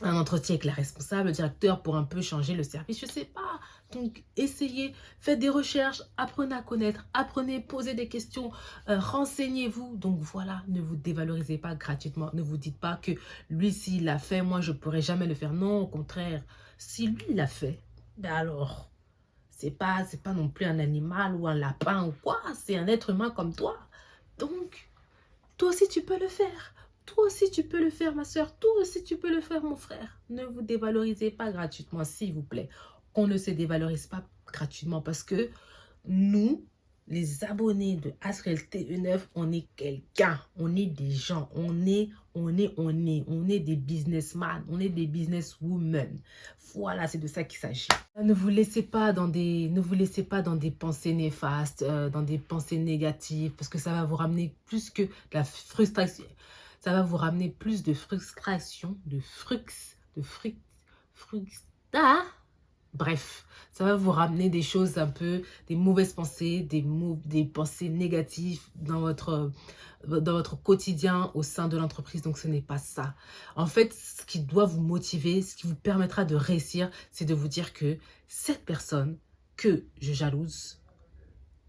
entretien avec la responsable, le directeur pour un peu changer le service, je ne sais pas. Donc, essayez, faites des recherches, apprenez à connaître, apprenez, posez des questions, renseignez-vous. Donc, voilà, ne vous dévalorisez pas gratuitement. Ne vous dites pas que lui, s'il l'a fait, moi, je ne pourrais jamais le faire. Non, au contraire, si lui, il l'a fait, ben alors, c'est pas non plus un animal ou un lapin ou quoi. C'est un être humain comme toi. Donc, toi aussi, tu peux le faire. Toi aussi, tu peux le faire, ma soeur. Toi aussi, tu peux le faire, mon frère. Ne vous dévalorisez pas gratuitement, s'il vous plaît. Qu'on ne se dévalorise pas gratuitement parce que nous, les abonnés de Azriel TV9, on est quelqu'un. On est des gens. On est des businessmen. On est des businesswomen. Voilà, c'est de ça qu'il s'agit. Ne vous laissez pas dans des pensées néfastes, dans des pensées négatives, parce que ça va vous ramener plus que de la frustration. Ça va vous ramener plus de frustration, bref, ça va vous ramener des choses un peu, des mauvaises pensées, des pensées négatives dans votre quotidien au sein de l'entreprise. Donc, ce n'est pas ça. En fait, ce qui doit vous motiver, ce qui vous permettra de réussir, c'est de vous dire que cette personne que je jalouse,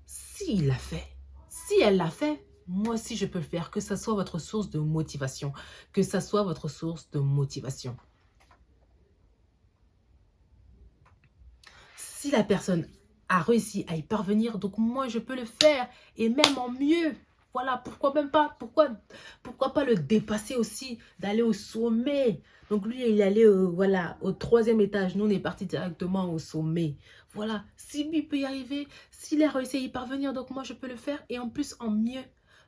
s'il l'a fait, si elle l'a fait, moi aussi je peux le faire. Que ça soit votre source de motivation. Que ça soit votre source de motivation. Si la personne a réussi à y parvenir, donc moi je peux le faire et même en mieux. Voilà, pourquoi même pas, pourquoi pas le dépasser aussi, d'aller au sommet. Donc lui, il est allé voilà, au 3e étage, nous on est parti directement au sommet. Voilà, si lui peut y arriver, s'il a réussi à y parvenir, donc moi je peux le faire et en plus en mieux.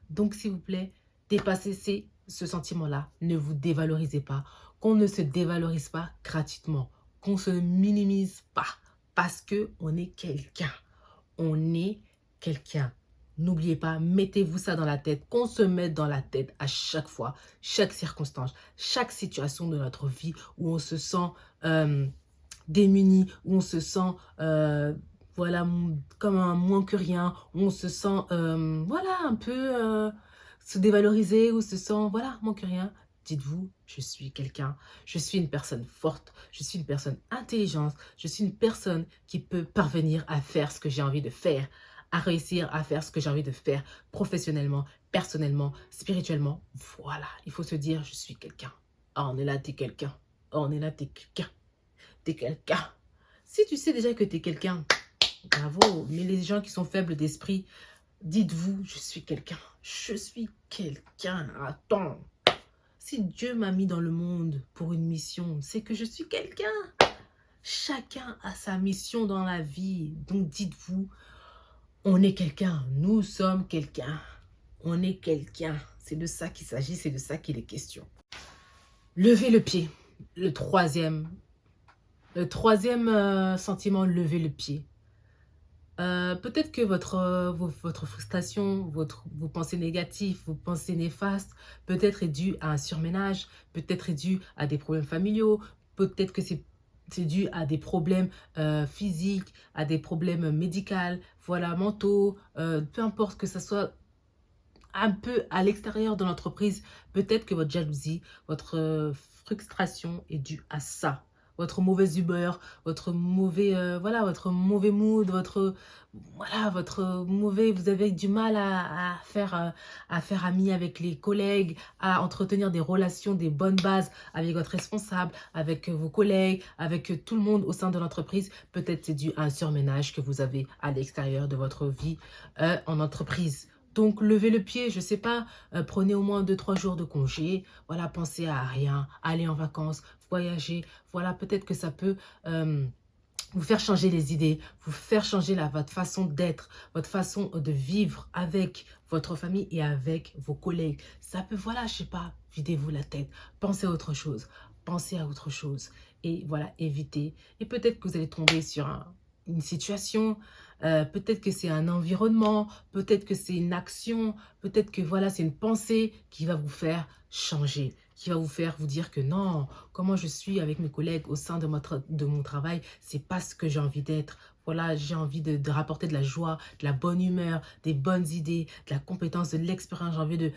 Donc s'il vous plaît, dépassez ce sentiment-là, ne vous dévalorisez pas, qu'on ne se dévalorise pas gratuitement, qu'on se minimise pas. Parce qu'on est quelqu'un. On est quelqu'un. N'oubliez pas, mettez-vous ça dans la tête, qu'on se mette dans la tête à chaque fois, chaque circonstance, chaque situation de notre vie où on se sent démuni, où on se sent voilà, comme un moins que rien, où on se sent voilà, un peu se dévaloriser, où on se sent voilà, moins que rien. Dites-vous, je suis quelqu'un, je suis une personne forte, je suis une personne intelligente, je suis une personne qui peut parvenir à faire ce que j'ai envie de faire, à réussir à faire ce que j'ai envie de faire professionnellement, personnellement, spirituellement. Voilà, il faut se dire, je suis quelqu'un. Oh, on est là, t'es quelqu'un. Oh, on est là, t'es quelqu'un. T'es quelqu'un. Si tu sais déjà que t'es quelqu'un, bravo. Mais les gens qui sont faibles d'esprit, dites-vous, je suis quelqu'un. Je suis quelqu'un. Attends. Si Dieu m'a mis dans le monde pour une mission, c'est que je suis quelqu'un. Chacun a sa mission dans la vie. Donc dites-vous, on est quelqu'un. Nous sommes quelqu'un. On est quelqu'un. C'est de ça qu'il s'agit, c'est de ça qu'il est question. Levez le pied. Le troisième sentiment, levez le pied. Peut-être que votre frustration, vos pensées négatives, vos pensées néfastes, peut-être est due à un surménage, peut-être est due à des problèmes familiaux, peut-être que c'est dû à des problèmes physiques, à des problèmes médicaux, voilà, mentaux, peu importe que ça soit un peu à l'extérieur de l'entreprise, peut-être que votre jalousie, votre frustration est due à ça. Votre mauvaise humeur, votre mauvais, votre mauvais mood, votre mauvais, vous avez du mal à faire ami avec les collègues, à entretenir des relations, des bonnes bases avec votre responsable, avec vos collègues, avec tout le monde au sein de l'entreprise. Peut-être c'est dû à un surménage que vous avez à l'extérieur de votre vie en entreprise. Donc, levez le pied, je ne sais pas, prenez au moins 2-3 jours de congé, voilà, pensez à rien, allez en vacances, voyager, voilà, peut-être que ça peut vous faire changer les idées, vous faire changer votre façon d'être, votre façon de vivre avec votre famille et avec vos collègues. Ça peut, voilà, je sais pas, videz-vous la tête, pensez à autre chose, pensez à autre chose. Et voilà, évitez. Et peut-être que vous allez tomber sur une situation, peut-être que c'est un environnement, peut-être que c'est une action, peut-être que voilà, c'est une pensée qui va vous faire changer, qui va vous faire vous dire que non, comment je suis avec mes collègues au sein de mon travail, c'est pas ce que j'ai envie d'être. Voilà, j'ai envie de rapporter de la joie, de la bonne humeur, des bonnes idées, de la compétence, de l'expérience. J'ai envie de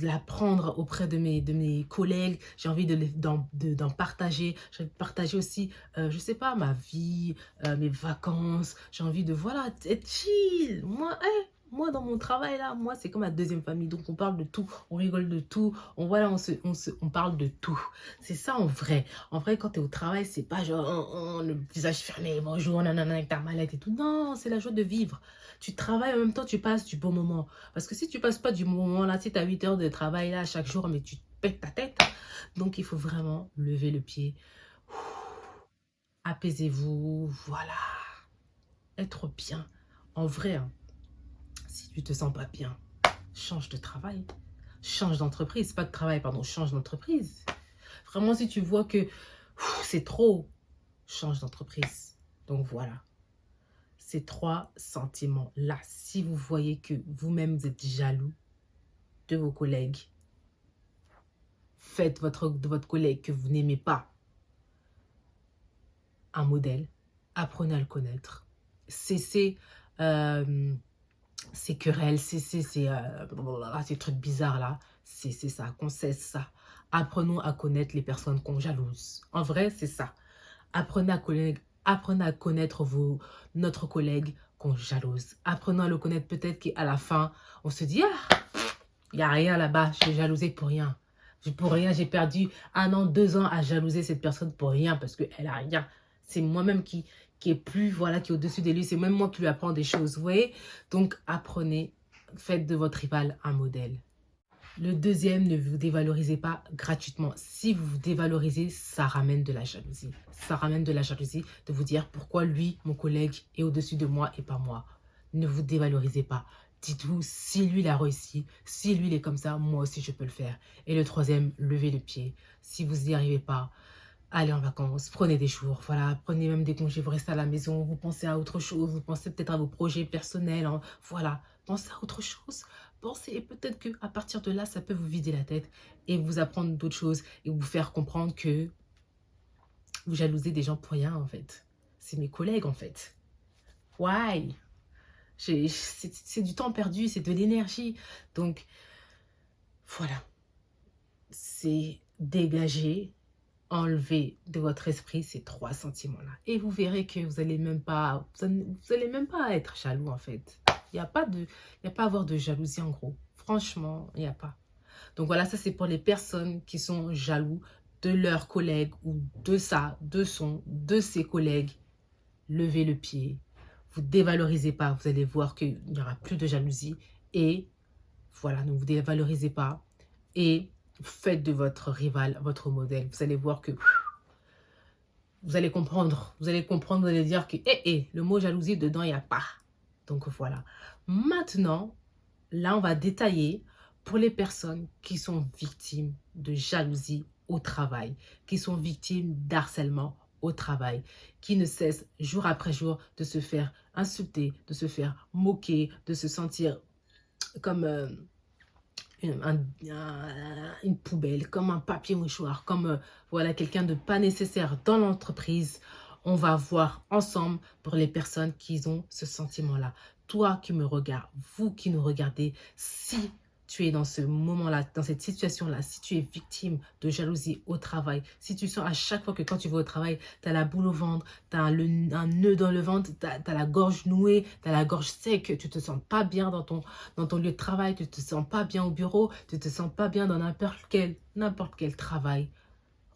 l'apprendre auprès de mes collègues. J'ai envie d'en partager. J'ai envie de partager aussi, je sais pas, ma vie, mes vacances. J'ai envie de, voilà, être chill. Moi, dans mon travail, là, moi, c'est comme ma deuxième famille. Donc, on parle de tout, on rigole de tout, voilà, on parle de tout. C'est ça, en vrai. En vrai, quand tu es au travail, c'est pas genre, le visage fermé, bonjour, nanana, avec ta mallette et tout. Non, c'est la joie de vivre. Tu travailles, en même temps, tu passes du bon moment. Parce que si tu passes pas du bon moment, là, si tu as 8 heures de travail, là, chaque jour, mais tu te pètes ta tête. Donc, il faut vraiment lever le pied. Apaisez-vous, voilà. Être bien. En vrai, hein. Si tu te sens pas bien, change de travail, change d'entreprise, pas de travail, pardon, change d'entreprise. Vraiment, si tu vois que c'est trop, change d'entreprise. Donc voilà, ces 3 sentiments-là, si vous voyez que vous-même vous êtes jaloux de vos collègues, faites de votre collègue que vous n'aimez pas un modèle, apprenez à le connaître, cessez ces querelles, ces trucs bizarres là, c'est ça, qu'on cesse ça. Apprenons à connaître les personnes qu'on jalouse. En vrai, c'est ça. Apprenez à connaître notre collègue qu'on jalouse. Apprenons à le connaître, peut-être qu'à la fin, on se dit, ah, il n'y a rien là-bas, je suis jalousée pour rien. Pour rien, j'ai perdu 1 an, 2 ans à jalouser cette personne pour rien, parce qu'elle a rien. C'est moi-même qui est plus, voilà, qui est au-dessus de lui. C'est même moi qui lui apprends des choses, vous voyez. Donc, apprenez, faites de votre rival un modèle. Le deuxième, ne vous dévalorisez pas gratuitement. Si vous vous dévalorisez, ça ramène de la jalousie. Ça ramène de la jalousie de vous dire pourquoi lui, mon collègue, est au-dessus de moi et pas moi. Ne vous dévalorisez pas. Dites-vous, si lui il a réussi, si lui il est comme ça, moi aussi je peux le faire. Et le troisième, levez le pied. Si vous n'y arrivez pas, allez en vacances, prenez des jours, voilà, prenez même des congés, vous restez à la maison, vous pensez à autre chose, vous pensez peut-être à vos projets personnels, hein, voilà, pensez à autre chose, pensez, et peut-être qu'à partir de là, ça peut vous vider la tête et vous apprendre d'autres choses et vous faire comprendre que vous jalousez des gens pour rien, en fait. C'est mes collègues, en fait. Why? C'est du temps perdu, c'est de l'énergie. Donc, voilà. C'est dégager, enlever de votre esprit ces 3 sentiments-là. Et vous verrez que vous allez même pas être jaloux, en fait. Il n'y a pas à avoir de jalousie, en gros. Franchement, il n'y a pas. Donc voilà, ça c'est pour les personnes qui sont jaloux de leurs collègues ou de ses collègues. Levez le pied. Vous dévalorisez pas. Vous allez voir qu'il n'y aura plus de jalousie. Et voilà, ne vous dévalorisez pas. Et faites de votre rival votre modèle. Vous allez voir que vous allez comprendre. Vous allez dire que le mot jalousie, dedans, il n'y a pas. Donc voilà. Maintenant, là, on va détailler pour les personnes qui sont victimes de jalousie au travail, qui sont victimes d'harcèlement au travail, qui ne cessent jour après jour de se faire insulter, de se faire moquer, de se sentir comme une poubelle, comme un papier mouchoir, comme voilà, quelqu'un de pas nécessaire dans l'entreprise. On va voir ensemble pour les personnes qui ont ce sentiment-là. Toi qui me regardes, vous qui nous regardez, si tu es dans ce moment-là, dans cette situation-là, si tu es victime de jalousie au travail, si tu sens à chaque fois que quand tu vas au travail, tu as la boule au ventre, tu as un nœud dans le ventre, tu as la gorge nouée, tu as la gorge sec, tu te sens pas bien dans ton lieu de travail, tu te sens pas bien au bureau, tu te sens pas bien dans n'importe quel travail,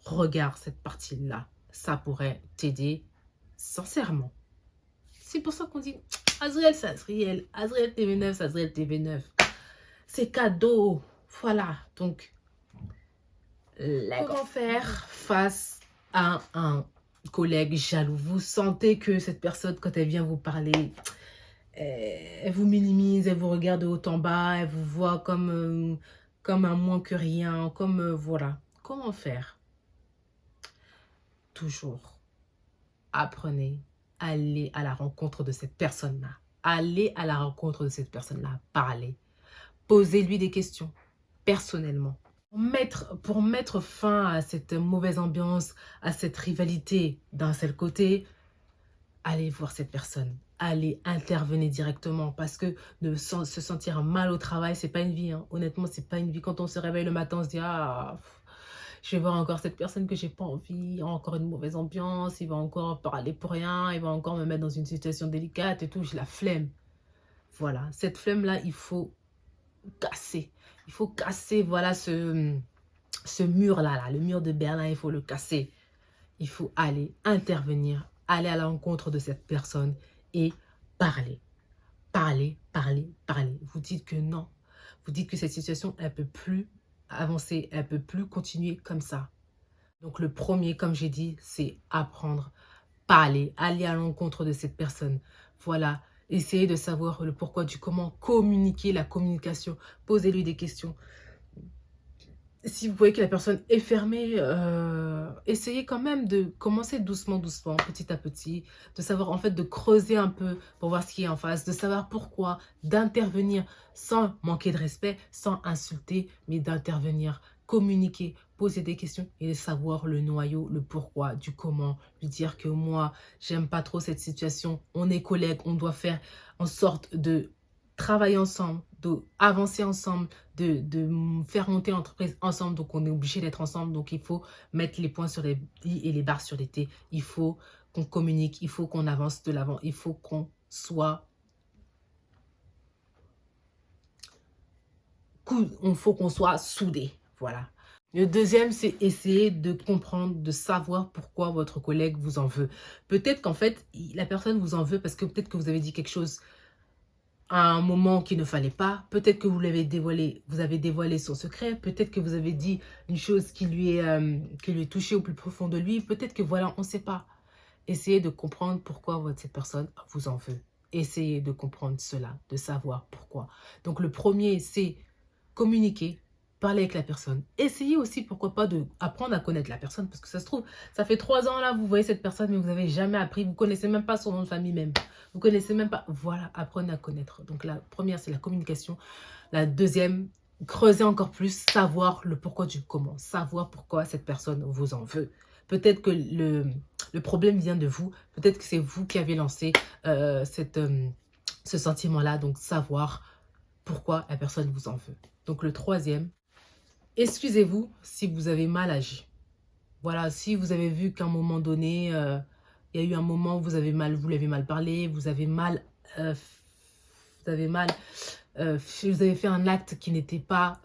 regarde cette partie-là. Ça pourrait t'aider sincèrement. C'est pour ça qu'on dit Azriel, c'est Azriel. Azriel TV9, c'est Azriel TV9. C'est cadeau. Voilà. Donc, comment faire face à un collègue jaloux. Vous sentez que cette personne, quand elle vient vous parler, elle vous minimise, elle vous regarde de haut en bas, elle vous voit comme un moins que rien, comme voilà. Comment faire? Toujours, apprenez, allez à la rencontre de cette personne-là. Allez à la rencontre de cette personne-là, parlez. Posez-lui des questions, personnellement. Pour mettre fin à cette mauvaise ambiance, à cette rivalité d'un seul côté, allez voir cette personne. Allez intervenir directement parce que se sentir mal au travail, c'est pas une vie. Hein. Honnêtement, c'est pas une vie. Quand on se réveille le matin, on se dit « Ah, je vais voir encore cette personne que j'ai pas envie, encore une mauvaise ambiance, il va encore parler pour rien, il va encore me mettre dans une situation délicate et tout, j'ai la flemme. » Voilà, cette flemme-là, il faut casser. Il faut casser, voilà, ce mur-là, le mur de Berlin, il faut le casser. Il faut aller intervenir, aller à l'encontre de cette personne et parler. Parler, parler, parler. Vous dites que non. Vous dites que cette situation, elle ne peut plus avancer, elle ne peut plus continuer comme ça. Donc le premier, comme j'ai dit, c'est apprendre, parler, aller à l'encontre de cette personne. Voilà, essayez de savoir le pourquoi du comment, communiquer, la communication, posez-lui des questions. Si vous voyez que la personne est fermée, essayez quand même de commencer doucement, doucement, petit à petit, de savoir en fait, de creuser un peu pour voir ce qui est en face, de savoir pourquoi, d'intervenir sans manquer de respect, sans insulter, mais d'intervenir, communiquer, poser des questions et de savoir le noyau, le pourquoi, du comment, lui dire que moi, j'aime pas trop cette situation, on est collègues, on doit faire en sorte de travailler ensemble, d'avancer ensemble, de faire monter l'entreprise ensemble. Donc, on est obligé d'être ensemble. Donc, il faut mettre les points sur les i et les barres sur les t. Il faut qu'on communique, il faut qu'on avance de l'avant. Il faut qu'on soit... soudés. Voilà. Le deuxième, c'est essayer de comprendre, de savoir pourquoi votre collègue vous en veut. Peut-être qu'en fait, la personne vous en veut parce que peut-être que vous avez dit quelque chose à un moment qu'il ne fallait pas. Peut-être que vous avez dévoilé son secret. Peut-être que vous avez dit une chose qui lui est touchée au plus profond de lui. Peut-être que voilà, on ne sait pas. Essayez de comprendre pourquoi cette personne vous en veut. Essayez de comprendre cela, de savoir pourquoi. Donc le premier, c'est communiquer, parler avec la personne. Essayez aussi, pourquoi pas, d'apprendre à connaître la personne. Parce que ça se trouve, ça fait 3 ans là, vous voyez cette personne, mais vous n'avez jamais appris. Vous ne connaissez même pas son nom de famille même. Vous ne connaissez même pas. Voilà, apprenez à connaître. Donc la première, c'est la communication. La deuxième, creuser encore plus, savoir le pourquoi du comment. Savoir pourquoi cette personne vous en veut. Peut-être que le problème vient de vous. Peut-être que c'est vous qui avez lancé ce sentiment-là. Donc savoir pourquoi la personne vous en veut. Donc le troisième, excusez-vous si vous avez mal agi. Voilà, si vous avez vu qu'à un moment donné, il y a eu un moment où vous l'avez mal parlé, vous avez fait un acte qui n'était pas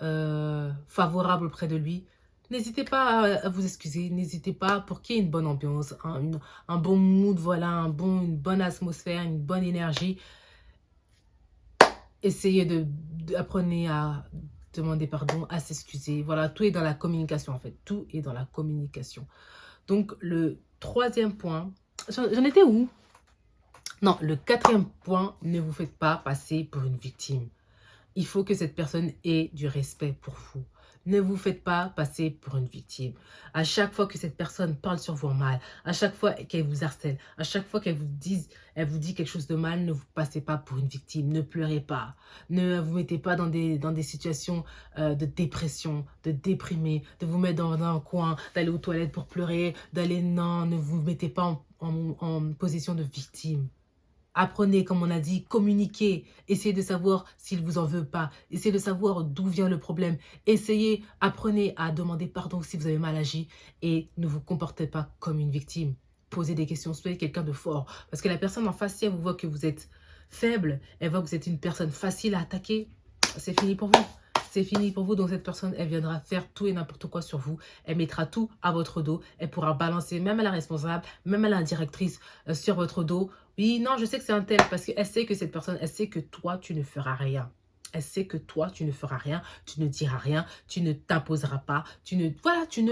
favorable auprès de lui. N'hésitez pas à vous excuser, n'hésitez pas pour qu'il y ait une bonne ambiance, un bon mood, voilà, une bonne atmosphère, une bonne énergie. Essayez apprenez à demander pardon, à s'excuser. Voilà, tout est dans la communication en fait. Tout est dans la communication. Donc, le troisième point, j'en étais où? Non, le quatrième point, ne vous faites pas passer pour une victime. Il faut que cette personne ait du respect pour vous. Ne vous faites pas passer pour une victime. À chaque fois que cette personne parle sur vous en mal, à chaque fois qu'elle vous harcèle, à chaque fois qu'elle vous dit quelque chose de mal, ne vous passez pas pour une victime. Ne pleurez pas. Ne vous mettez pas dans des situations de dépression, de déprimer, de vous mettre dans un coin, d'aller aux toilettes pour pleurer, non, ne vous mettez pas en position de victime. Apprenez, comme on a dit, communiquez. Essayez de savoir s'il vous en veut pas. Essayez de savoir d'où vient le problème. Apprenez à demander pardon si vous avez mal agi. Et ne vous comportez pas comme une victime. Posez des questions, soyez quelqu'un de fort. Parce que la personne en face, si elle vous voit que vous êtes faible, elle voit que vous êtes une personne facile à attaquer, c'est fini pour vous. C'est fini pour vous. Donc cette personne, elle viendra faire tout et n'importe quoi sur vous. Elle mettra tout à votre dos. Elle pourra balancer même à la responsable, même à la directrice sur votre dos. Oui, non, je sais que c'est un tel parce qu'elle sait que cette personne, elle sait que toi, tu ne feras rien. Elle sait que toi, tu ne feras rien, tu ne diras rien, tu ne t'imposeras pas, tu ne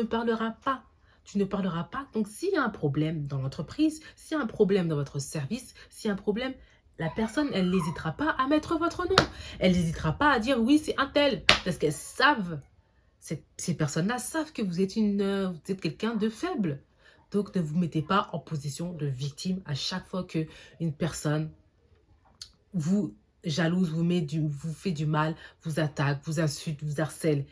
parleras pas. tu ne parleras pas. Donc, s'il y a un problème dans l'entreprise, s'il y a un problème dans votre service, s'il y a un problème, la personne, elle n'hésitera pas à mettre votre nom. Elle n'hésitera pas à dire oui, c'est un tel. Parce qu'elles savent, ces personnes-là savent que vous êtes quelqu'un de faible. Donc, ne vous mettez pas en position de victime à chaque fois qu'une personne vous jalouse, vous fait du mal, vous attaque, vous insulte, vous harcèle.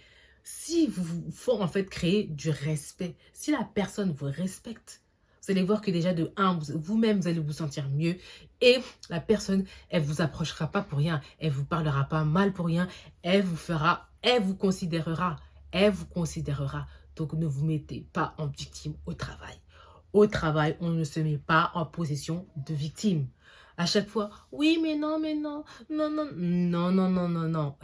Si vous faut en fait créer du respect, si la personne vous respecte, vous allez voir que déjà de un, vous-même, vous allez vous sentir mieux. Et la personne, elle ne vous approchera pas pour rien. Elle ne vous parlera pas mal pour rien. Elle vous considérera. Elle vous considérera. Donc, ne vous mettez pas en victime au travail. Au travail, on ne se met pas en position de victime. À chaque fois, oui, mais non, non, non, non, non, non, non, non.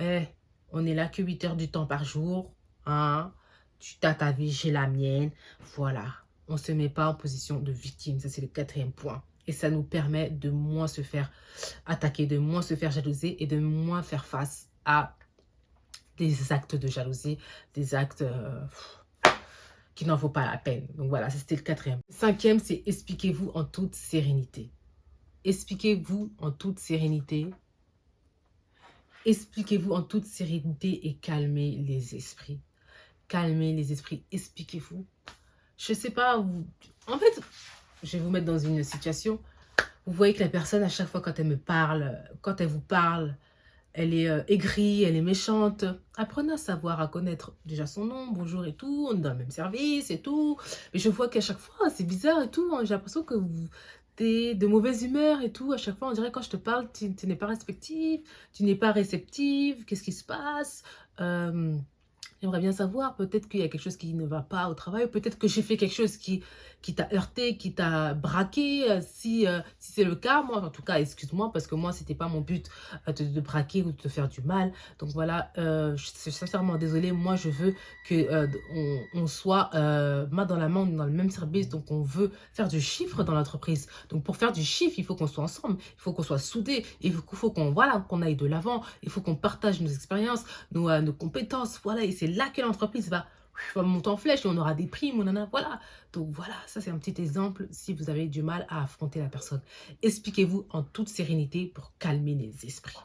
On est là que 8 heures du temps par jour. Hein? Tu as ta vie, j'ai la mienne. Voilà. On ne se met pas en position de victime. Ça, c'est le 4e point. Et ça nous permet de moins se faire attaquer, de moins se faire jalouser et de moins faire face à des actes de jalousie, des actes qui n'en vaut pas la peine. Donc voilà, c'était le 4e. 5e, c'est expliquez-vous en toute sérénité. Expliquez-vous en toute sérénité. Expliquez-vous en toute sérénité et calmez les esprits. Calmez les esprits, expliquez-vous. Je ne sais pas, en fait, je vais vous mettre dans une situation. Vous voyez que la personne, à chaque fois quand elle me parle, quand elle vous parle, elle est aigrie, elle est méchante. Apprenez à savoir, à connaître déjà son nom, bonjour et tout, on est dans le même service et tout. Mais je vois qu'à chaque fois, c'est bizarre et tout. Hein, j'ai l'impression que vous êtes de mauvaise humeur et tout. À chaque fois, on dirait quand je te parle, tu n'es pas respective, tu n'es pas réceptive. Qu'est-ce qui se passe? J'aimerais bien savoir, peut-être qu'il y a quelque chose qui ne va pas au travail, peut-être que j'ai fait quelque chose qui t'a heurté, qui t'a braqué, si c'est le cas, moi, en tout cas, excuse-moi, parce que moi, c'était pas mon but de braquer ou de te faire du mal. Donc voilà, je suis sincèrement désolée, moi, je veux qu'on soit main dans la main, dans le même service, donc on veut faire du chiffre dans l'entreprise. Donc pour faire du chiffre, il faut qu'on soit ensemble, il faut qu'on soit soudés, il faut qu'on aille de l'avant, il faut qu'on partage nos expériences, nos compétences, voilà, et c'est là que l'entreprise va monter en flèche et on aura des primes, voilà. Donc voilà, ça c'est un petit exemple si vous avez du mal à affronter la personne. Expliquez-vous en toute sérénité pour calmer les esprits.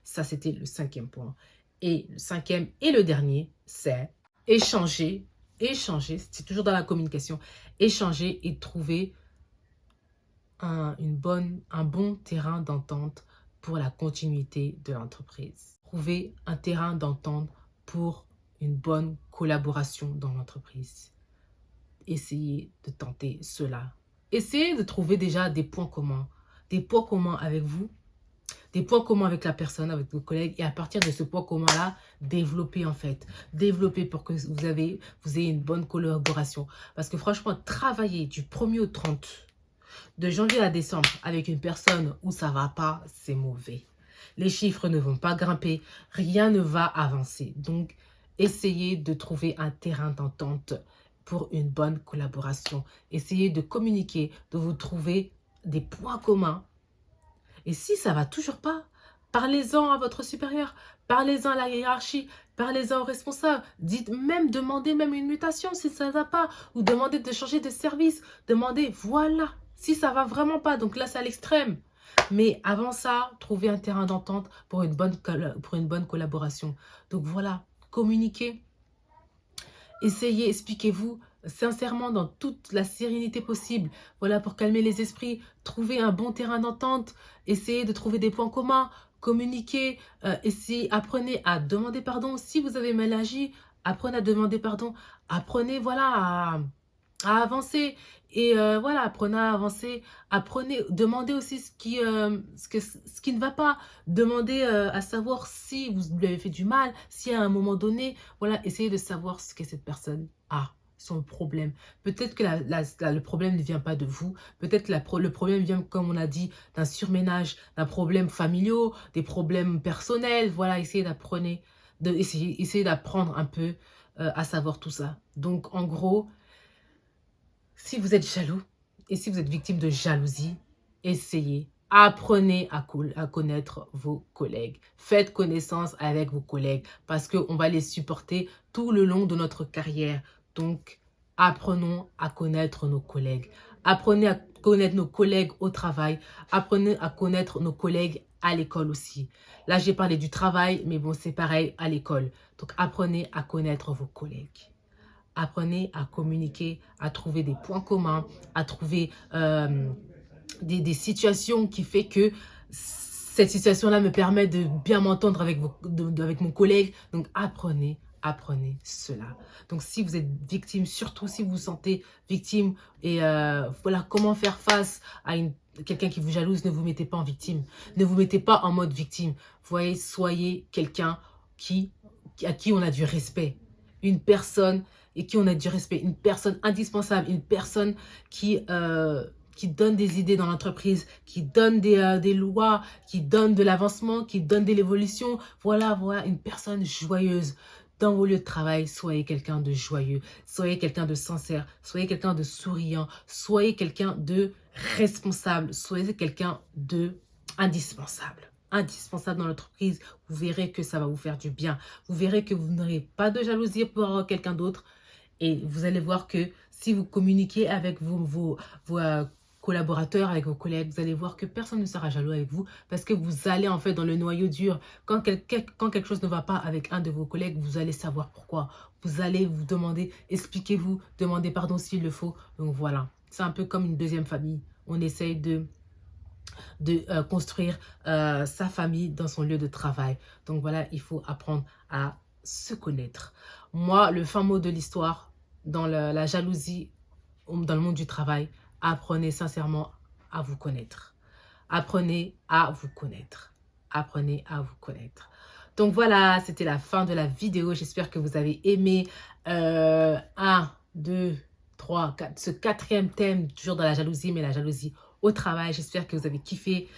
Ça c'était le 5e point. Et le 5e et le dernier, c'est échanger, c'est toujours dans la communication, échanger et trouver un bon terrain d'entente pour la continuité de l'entreprise. Trouver un terrain d'entente pour une bonne collaboration dans l'entreprise. Essayez de tenter cela. Essayez de trouver déjà des points communs avec vous, des points communs avec la personne, avec vos collègues, et à partir de ce point commun-là, développer en fait. Développer pour que vous ayez une bonne collaboration. Parce que franchement, travailler du 1er au 30, de janvier à décembre, avec une personne où ça ne va pas, c'est mauvais. Les chiffres ne vont pas grimper, rien ne va avancer. Donc, essayez de trouver un terrain d'entente pour une bonne collaboration. Essayez de communiquer, de vous trouver des points communs. Et si ça ne va toujours pas, parlez-en à votre supérieur, parlez-en à la hiérarchie, parlez-en au responsable. Demandez même une mutation si ça ne va pas, ou demandez de changer de service. Demandez, voilà, si ça ne va vraiment pas. Donc là, c'est à l'extrême. Mais avant ça, trouvez un terrain d'entente pour une bonne collaboration. Donc voilà, communiquez, essayez, expliquez-vous sincèrement dans toute la sérénité possible. Voilà, pour calmer les esprits, trouvez un bon terrain d'entente, essayez de trouver des points communs, communiquez, apprenez à demander pardon. Si vous avez mal agi, apprenez à demander pardon. Apprenez, voilà, à avancer. Et voilà, apprenez à avancer, demandez aussi ce qui ne va pas, demandez à savoir si vous lui avez fait du mal, si à un moment donné, voilà, essayez de savoir ce que cette personne a, son problème. Peut-être que le problème ne vient pas de vous, peut-être que le problème vient, comme on a dit, d'un surménage, d'un problème familial, des problèmes personnels, voilà, essayez d'apprendre un peu à savoir tout ça. Donc, en gros, si vous êtes jaloux et si vous êtes victime de jalousie, essayez, apprenez à connaître vos collègues. Faites connaissance avec vos collègues parce qu'on va les supporter tout le long de notre carrière. Donc, Apprenons à connaître nos collègues. Apprenez à connaître nos collègues au travail. Apprenez à connaître nos collègues à l'école aussi. Là, j'ai parlé du travail, mais bon, c'est pareil à l'école. Donc, apprenez à connaître vos collègues. Apprenez à communiquer, à trouver des points communs, à trouver des situations qui fait que cette situation-là me permet de bien m'entendre avec mon collègue. Donc, apprenez cela. Donc, si vous êtes victime, surtout si vous vous sentez victime, et voilà, comment faire face à quelqu'un qui vous jalouse, ne vous mettez pas en victime. Ne vous mettez pas en mode victime. Vous voyez, soyez quelqu'un à qui on a du respect. Une personne et qui on a du respect. Une personne indispensable. Une personne qui donne des idées dans l'entreprise, qui donne des lois, qui donne de l'avancement, qui donne de l'évolution. Voilà, une personne joyeuse. Dans vos lieux de travail, soyez quelqu'un de joyeux, soyez quelqu'un de sincère, soyez quelqu'un de souriant, soyez quelqu'un de responsable, soyez quelqu'un de indispensable. Indispensable dans l'entreprise, vous verrez que ça va vous faire du bien. Vous verrez que vous n'aurez pas de jalousie pour quelqu'un d'autre. Et vous allez voir que si vous communiquez avec vos collaborateurs, avec vos collègues, vous allez voir que personne ne sera jaloux avec vous parce que vous allez en fait dans le noyau dur. Quand quelque chose ne va pas avec un de vos collègues, vous allez savoir pourquoi. Vous allez vous demander, expliquez-vous, demandez pardon s'il le faut. Donc voilà, c'est un peu comme une deuxième famille. On essaye de construire sa famille dans son lieu de travail. Donc voilà, il faut apprendre à se connaître. Moi, le fin mot de l'histoire, dans la jalousie, dans le monde du travail, apprenez sincèrement à vous connaître. Apprenez à vous connaître. Apprenez à vous connaître. Donc voilà, c'était la fin de la vidéo. J'espère que vous avez aimé 1, 2, 3, 4, ce 4e thème, toujours dans la jalousie, mais la jalousie au travail. J'espère que vous avez kiffé.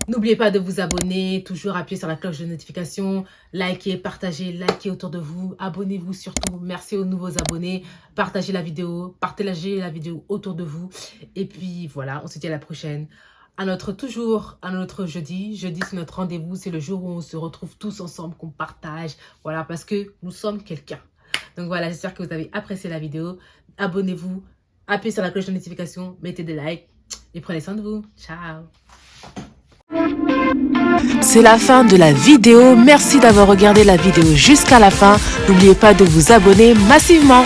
N'oubliez pas de vous abonner, toujours appuyer sur la cloche de notification, likez, partagez autour de vous, abonnez-vous surtout. Merci aux nouveaux abonnés, partagez la vidéo autour de vous. Et puis voilà, on se dit à la prochaine. À notre jeudi. Jeudi, c'est notre rendez-vous, c'est le jour où on se retrouve tous ensemble, qu'on partage. Voilà, parce que nous sommes quelqu'un. Donc voilà, j'espère que vous avez apprécié la vidéo. Abonnez-vous, appuyez sur la cloche de notification, mettez des likes et prenez soin de vous. Ciao. C'est la fin de la vidéo. Merci d'avoir regardé la vidéo jusqu'à la fin. N'oubliez pas de vous abonner massivement.